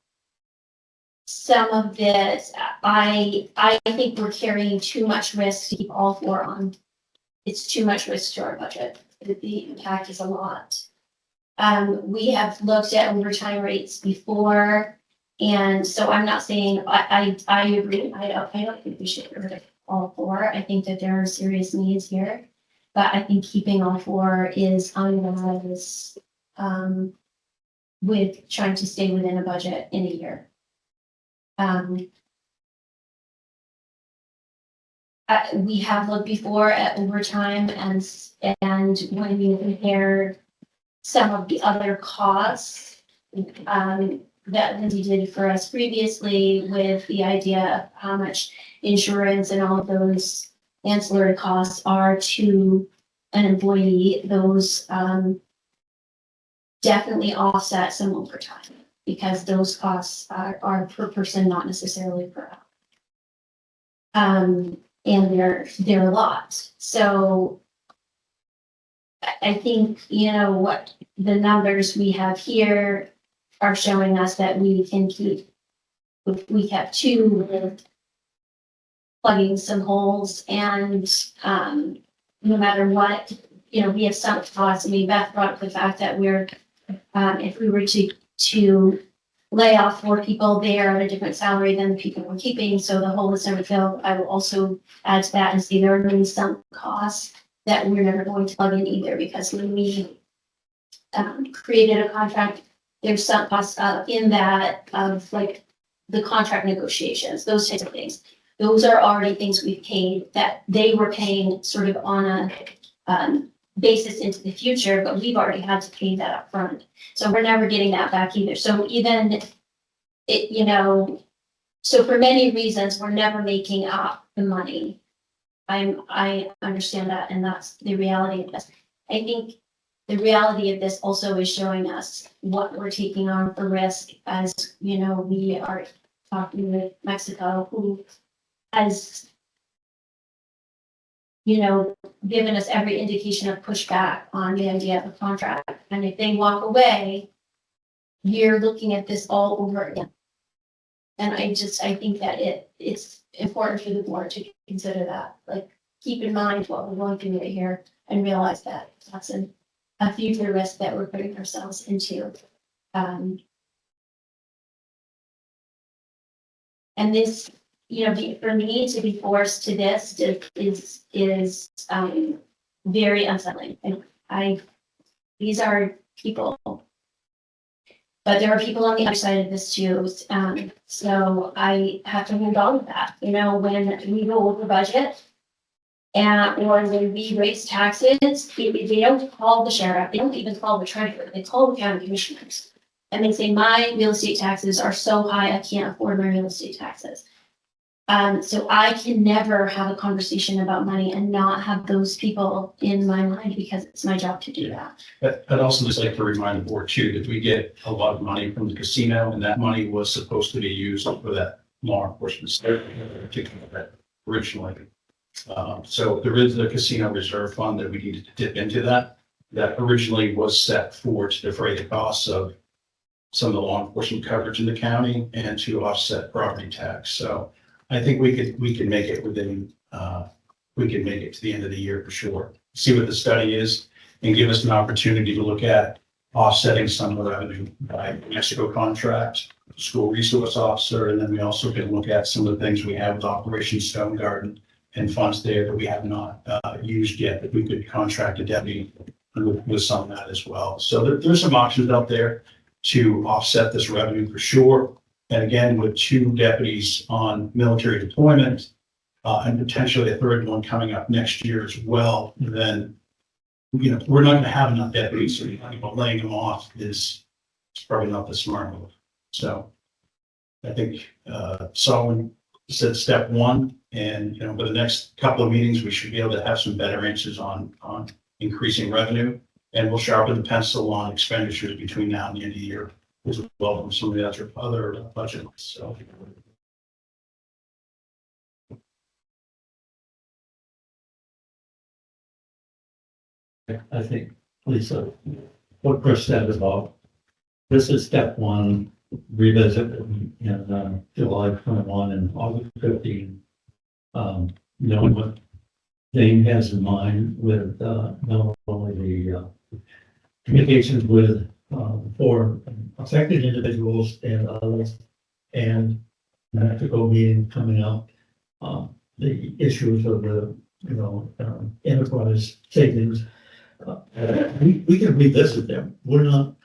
Some of this, I think we're carrying too much risk to keep all four on. It's too much risk to our budget. The impact is a lot. We have looked at overtime rates before, and so I'm not saying I agree. I don't think we should get rid of all four. I think that there are serious needs here, but I think keeping all four is unwise with trying to stay within a budget in a year. We have looked before at overtime and when you compare some of the other costs that Lindsay did for us previously with the idea of how much insurance and all of those ancillary costs are to an employee, those definitely offset some overtime because those costs are per person, not necessarily per hour. And they're a lot. So I think, you know, what the numbers we have here are showing us that we can keep, if we have two with plugging some holes and no matter what, you know, we have some costs. I mean, Beth brought up the fact that we're, if we were to lay off 4 people, they are at a different salary than the people we're keeping. So the hole is never filled. I will also add to that and say there are going to be some costs that we're never going to plug in either, because when we created a contract, there's some costs in that of like the contract negotiations, those types of things. Those are already things we've paid that they were paying sort of on a basis into the future, but we've already had to pay that up front. So we're never getting that back either. So even it, you know, so for many reasons, we're never making up the money. I understand that, and that's the reality of this. I think the reality of this also is showing us what we're taking on for risk, as you know, we are talking with Mexico, who has, you know, given us every indication of pushback on the idea of a contract. And if they walk away, you're looking at this all over again. And I think that it's important for the board to consider that, like, keep in mind what we're going through right here and realize that that's a future risk that we're putting ourselves into. And this, you know, for me to be forced to this is very unsettling. And these are people, but there are people on the other side of this too. So I have to hold on to that. You know, when we go over budget or when we raise taxes, they don't call the sheriff. They don't even call the treasurer. They call the county commissioners. and they say, my real estate taxes are so high, I can't afford my real estate taxes. So I can never have a conversation about money and not have those people in my mind because it's my job to do that. But I'd also just like to remind the board too, that we get a lot of money from the casino, and that money was supposed to be used for that law enforcement particularly originally. So there is a casino reserve fund that we needed to dip into that originally was set for to defray the costs of some of the law enforcement coverage in the county and to offset property tax. So I think we could make it within, we could make it to the end of the year for sure. See what the study is and give us an opportunity to look at offsetting some of the revenue by Mexico contract, school resource officer, and then we also can look at some of the things we have with Operation Stone Garden and funds there that we have not used yet, that we could contract a deputy with some of that as well. So there's some options out there to offset this revenue for sure. And again, with 2 deputies on military deployment and potentially a 3rd one coming up next year as well, then we're not going to have enough deputies. So laying them off is probably not the smart move. So I think Solomon said step 1, and for the next couple of meetings, we should be able to have some better answers on increasing revenue, and we'll sharpen the pencil on expenditures between now and the end of the year as well from some of the other budgets. So. I think, Lisa, what Chris said about, this is step 1, revisit in July 21 and August 15. Knowing what Jane has in mind with not only the communications with 4 affected individuals and others, and Mexico meeting coming up, the issues of the enterprise savings. We can revisit them. We're not,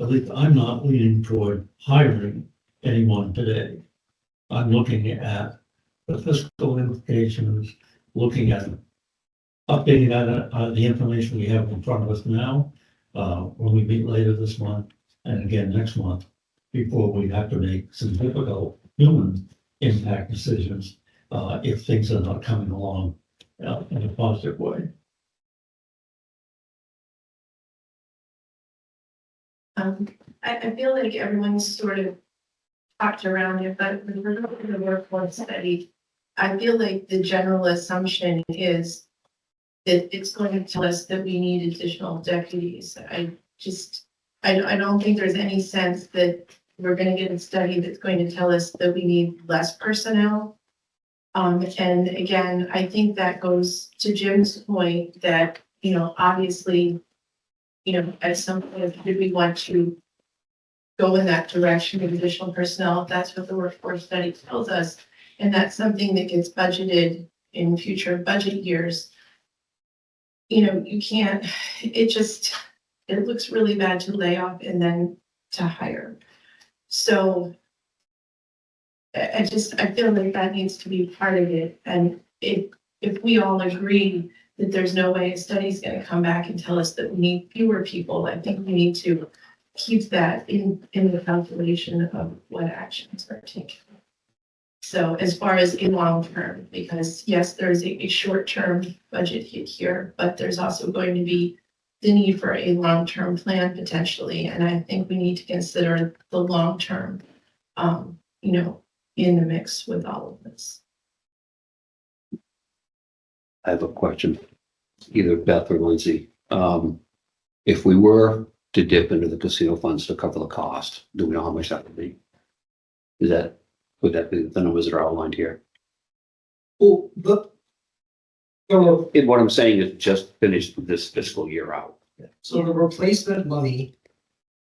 at least I'm not leaning toward hiring anyone today. I'm looking at the fiscal implications, looking at updating the information we have in front of us now, when we meet later this month and again next month, before we have to make some difficult human impact decisions, if things are not coming along in a positive way. I feel like everyone's sort of talked around it, but when we're looking at the workforce study, I feel like the general assumption is that it's going to tell us that we need additional deputies. I don't think there's any sense that we're going to get a study that's going to tell us that we need less personnel. And again, I think that goes to Jim's point that, obviously, at some point, do we want to go in that direction with additional personnel? If that's what the workforce study tells us, and that's something that gets budgeted in future budget years. You can't, it looks really bad to lay off and then to hire. So I feel like that needs to be part of it. And if we all agree that there's no way a study is going to come back and tell us that we need fewer people, I think we need to keep that in the calculation of what actions are taken. So as far as in long term, because yes, there's a short-term budget hit here, but there's also going to be the need for a long-term plan potentially. And I think we need to consider the long-term, in the mix with all of this. I have a question, either Beth or Lindsay. If we were to dip into the casino funds to cover the cost, do we know how much that would be? Would that be the numbers that are outlined here? Well, And what I'm saying is just finish this fiscal year out. so the replacement money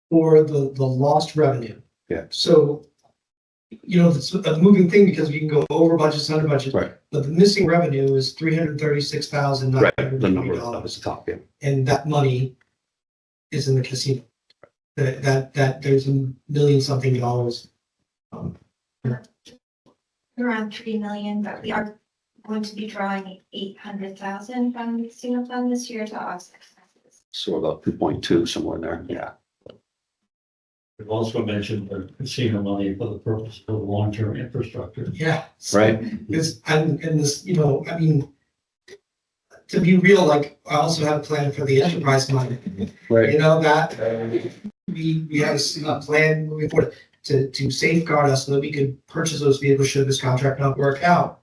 for the lost revenue. Yeah. So, it's a moving thing because we can go over budgets, under budget. Right. But the missing revenue is $336,903. Right, the number that was the top, yeah. And that money is in the casino. That there's $1 million something. Around 3 million, but we are going to be drawing 800,000 from the casino fund this year to offset expenses. So about 2.2, somewhere in there, yeah. We've also mentioned the casino money for the purpose of long-term infrastructure. Yeah. Right. It's, and this, you know, I mean, to be real, like, I also have a plan for the enterprise money. You know, that we have a plan moving forward to safeguard us so that we could purchase those vehicles should this contract not work out.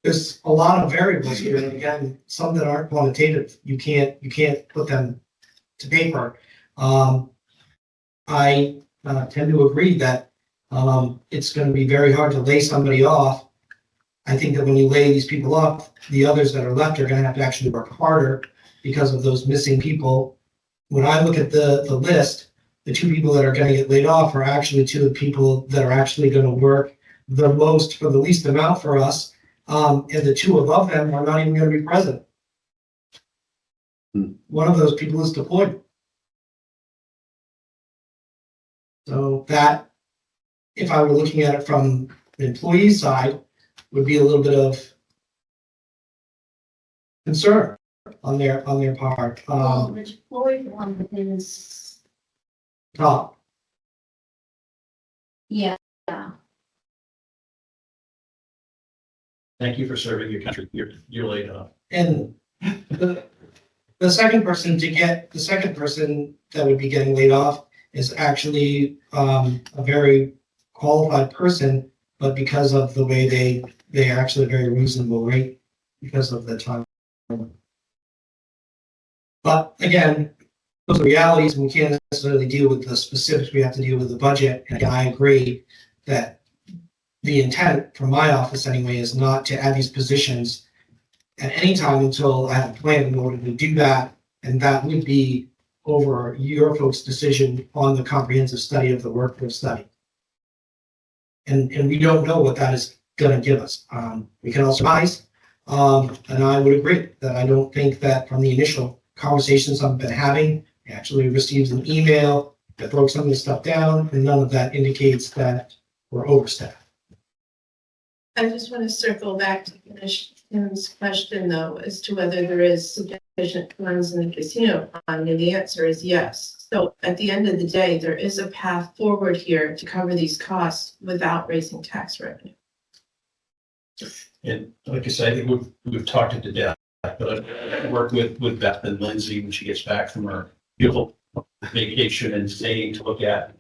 There's a lot of variables here, and again, some that aren't quantitative, you can't put them to paper. I tend to agree that it's going to be very hard to lay somebody off. I think that when you lay these people off, the others that are left are going to have to actually work harder because of those missing people. When I look at the list, the two people that are going to get laid off are actually two of the people that are actually going to work the most for the least amount for us. And the two above them are not even going to be present. One of those people is deployed. So that, if I were looking at it from the employee side, would be a little bit of concern on their part. Well, the deployed one is, Top. yeah. Thank you for serving your country. You're laid off. And the second person that would be getting laid off is actually a very qualified person, but because of the way they are actually a very reasonable rate because of the time. But again, those are realities, and we can't necessarily deal with the specifics. We have to deal with the budget. And again, I agree that the intent from my office anyway is not to add these positions at any time until I have a plan in order to do that. And that would be over your folks' decision on the comprehensive study of the workforce study. And we don't know what that is going to give us. We can all surmise. And I would agree that I don't think that from the initial conversations I've been having, I actually received an email that broke some of this stuff down, and none of that indicates that we're overstaffed. I just want to circle back to finish Tim's question, though, as to whether there is sufficient funds in the casino fund, and the answer is yes. So at the end of the day, there is a path forward here to cover these costs without raising tax revenue. And like I said, I think we've talked it to death, but I work with Beth and Lindsay when she gets back from her beautiful vacation and staying to look at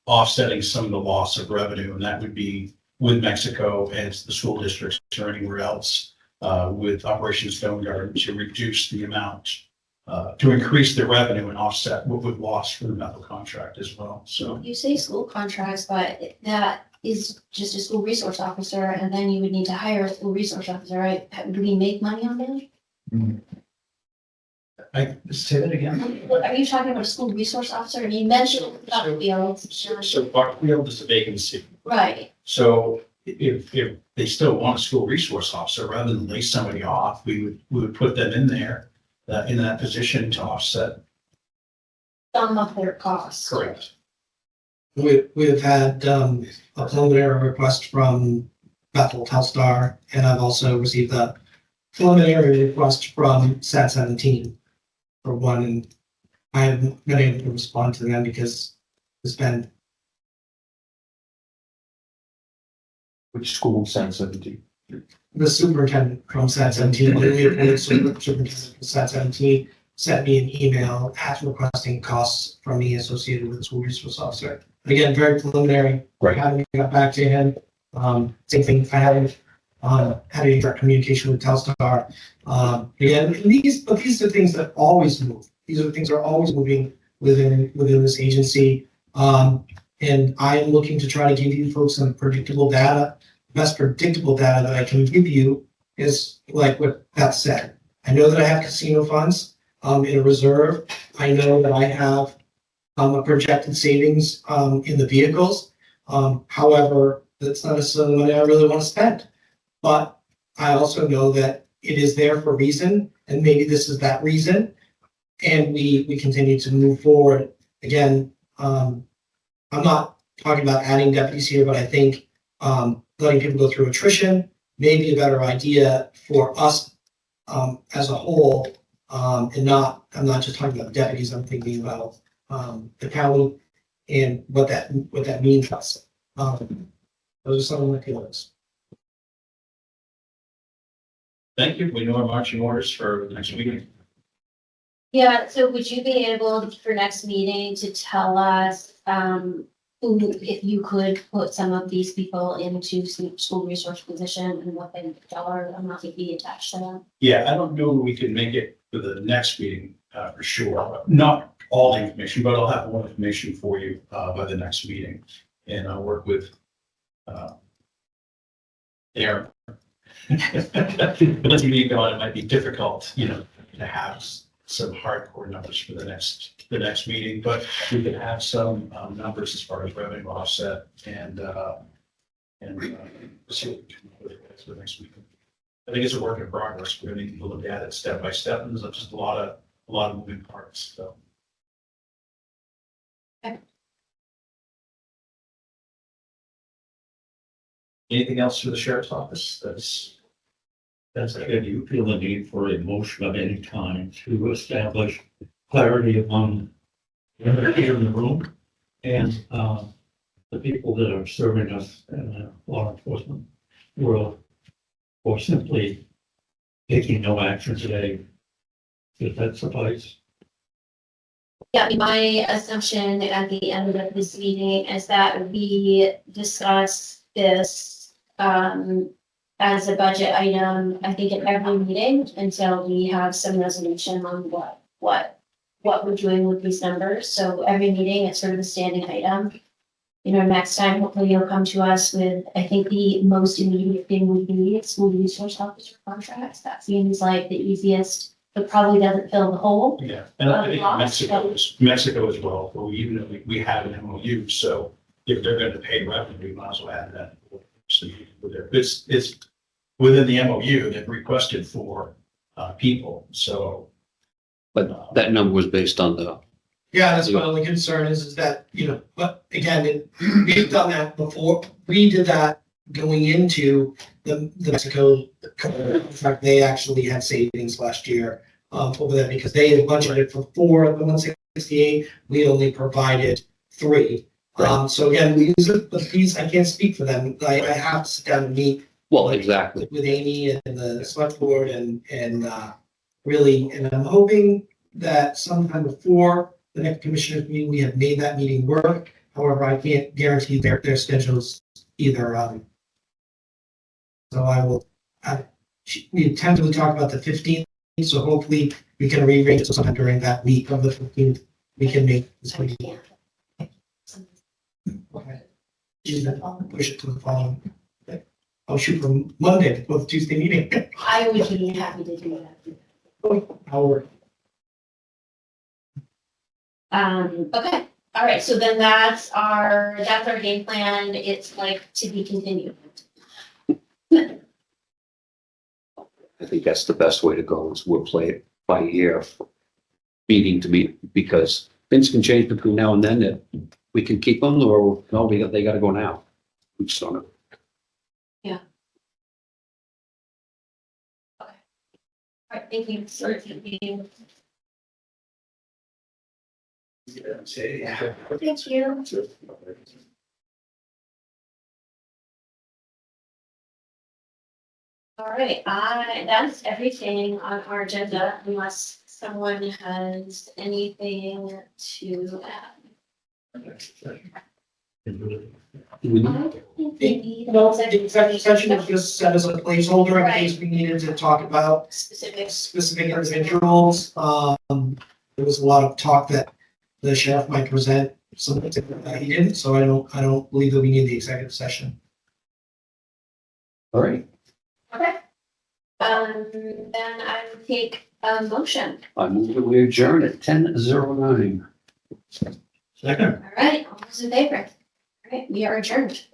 offsetting some of the loss of revenue, and that would be with Mexico and the school districts or anywhere else with Operation Stone Garden to reduce the amount, to increase the revenue and offset what we've lost from the medical contract as well. So You say school contracts, but that is just a school resource officer, and then you would need to hire a school resource officer, right? Do we make money on that? I say that again. Are you talking about a school resource officer? You mentioned Buckfield. So Buckfield is a vacancy. Right. So if they still want a school resource officer, rather than lay somebody off, we would put them in there, in that position to offset. Some of their costs. Correct. We've had a preliminary request from Bethel Telstar, and I've also received a preliminary request from SAT 17 for one, and I haven't been able to respond to them because it's been Which school sends 17? the superintendent from SAT 17, the superintendent from SAT 17 sent me an email requesting costs from me associated with the school resource officer. Again, very preliminary. Right. Haven't got back to him. Same thing, I haven't had any direct communication with Telstar. Again, these are things that always move. These are things that are always moving within this agency. And I am looking to try to give you folks some predictable data. The best predictable data that I can give you is like what Beth said. I know that I have casino funds in a reserve. I know that I have a projected savings in the vehicles. However, that's not necessarily money I really want to spend. But I also know that it is there for a reason, and maybe this is that reason. And we continue to move forward. Again, I'm not talking about adding deputies here, but I think letting people go through attrition may be a better idea for us as a whole. And I'm not just talking about deputies, I'm thinking about the county and what that means to us. Those are some of my feelings. Thank you. We know our marching orders for the next meeting. Yeah, so would you be able for next meeting to tell us, who, if you could put some of these people into school resource position and what the dollar amount would be attached to them? Yeah, I don't know if we can make it for the next meeting, for sure. Not all the information, but I'll have more information for you, by the next meeting. And I'll work with, Aaron. But let's be on, it might be difficult, to have some hardcore numbers for the next meeting, but we can have some, numbers as far as revenue offset and see what we can do for the next meeting. I think it's a work in progress. We're going to need to look at it step by step, and there's just a lot of moving parts, so. Okay. Anything else for the sheriff's office? That's it. Do you feel the need for a motion of any kind to establish clarity among here in the room and the people that are serving us in the law enforcement world, or simply taking no action today? Does that suffice? Yeah, my assumption at the end of this meeting is that we discuss this, as a budget item, I think at every meeting until we have some resolution on what we're doing with these numbers. So every meeting, it's sort of a standing item. Next time, hopefully you'll come to us with, I think the most immediate thing would be school resource officer contracts. That seems like the easiest, but probably doesn't fill the hole. Yeah, and I think Mexico as well, but even though we have an MOU, so if they're going to pay revenue, we might as well add that. So it's within the MOU, they've requested for people, so. But that number was based on the, Yeah, that's my only concern is that, but again, we've done that before. We did that going into the Mexico contract. They actually had savings last year over that because they had budgeted for 4 of the 168. We only provided 3. So again, we use it, but these, I can't speak for them. I have to sit down and meet well, exactly. with Amy and the select board and really, and I'm hoping that sometime before the next commissioners meeting, we have made that meeting work. However, I can't guarantee their schedules either. So I will, we tentatively talk about the 15th, so hopefully we can rearrange it sometime during that week of the 15th. We can make this meeting. Okay. Push it to the following. I'll shoot for Monday before the Tuesday meeting. I would be happy to do that. Hour. Okay, all right, so then that's our game plan. It's like to be continued. I think that's the best way to go is we'll play it by ear, meeting to meet, because things can change between now and then that we can keep them or no, they got to go now. We just don't know. Yeah. Okay. All right, thank you. Sorry for being. Thank you. All right, that's everything on our agenda unless someone has anything to add. No, the executive session is just set as a placeholder in case we needed to talk about specific individuals. There was a lot of talk that the sheriff might present something that he didn't, so I don't believe that we need the executive session. All right. Okay. Then I would take a motion. I move that we adjourn at 10:09. Second. All right, all those in favor? All right, we are adjourned.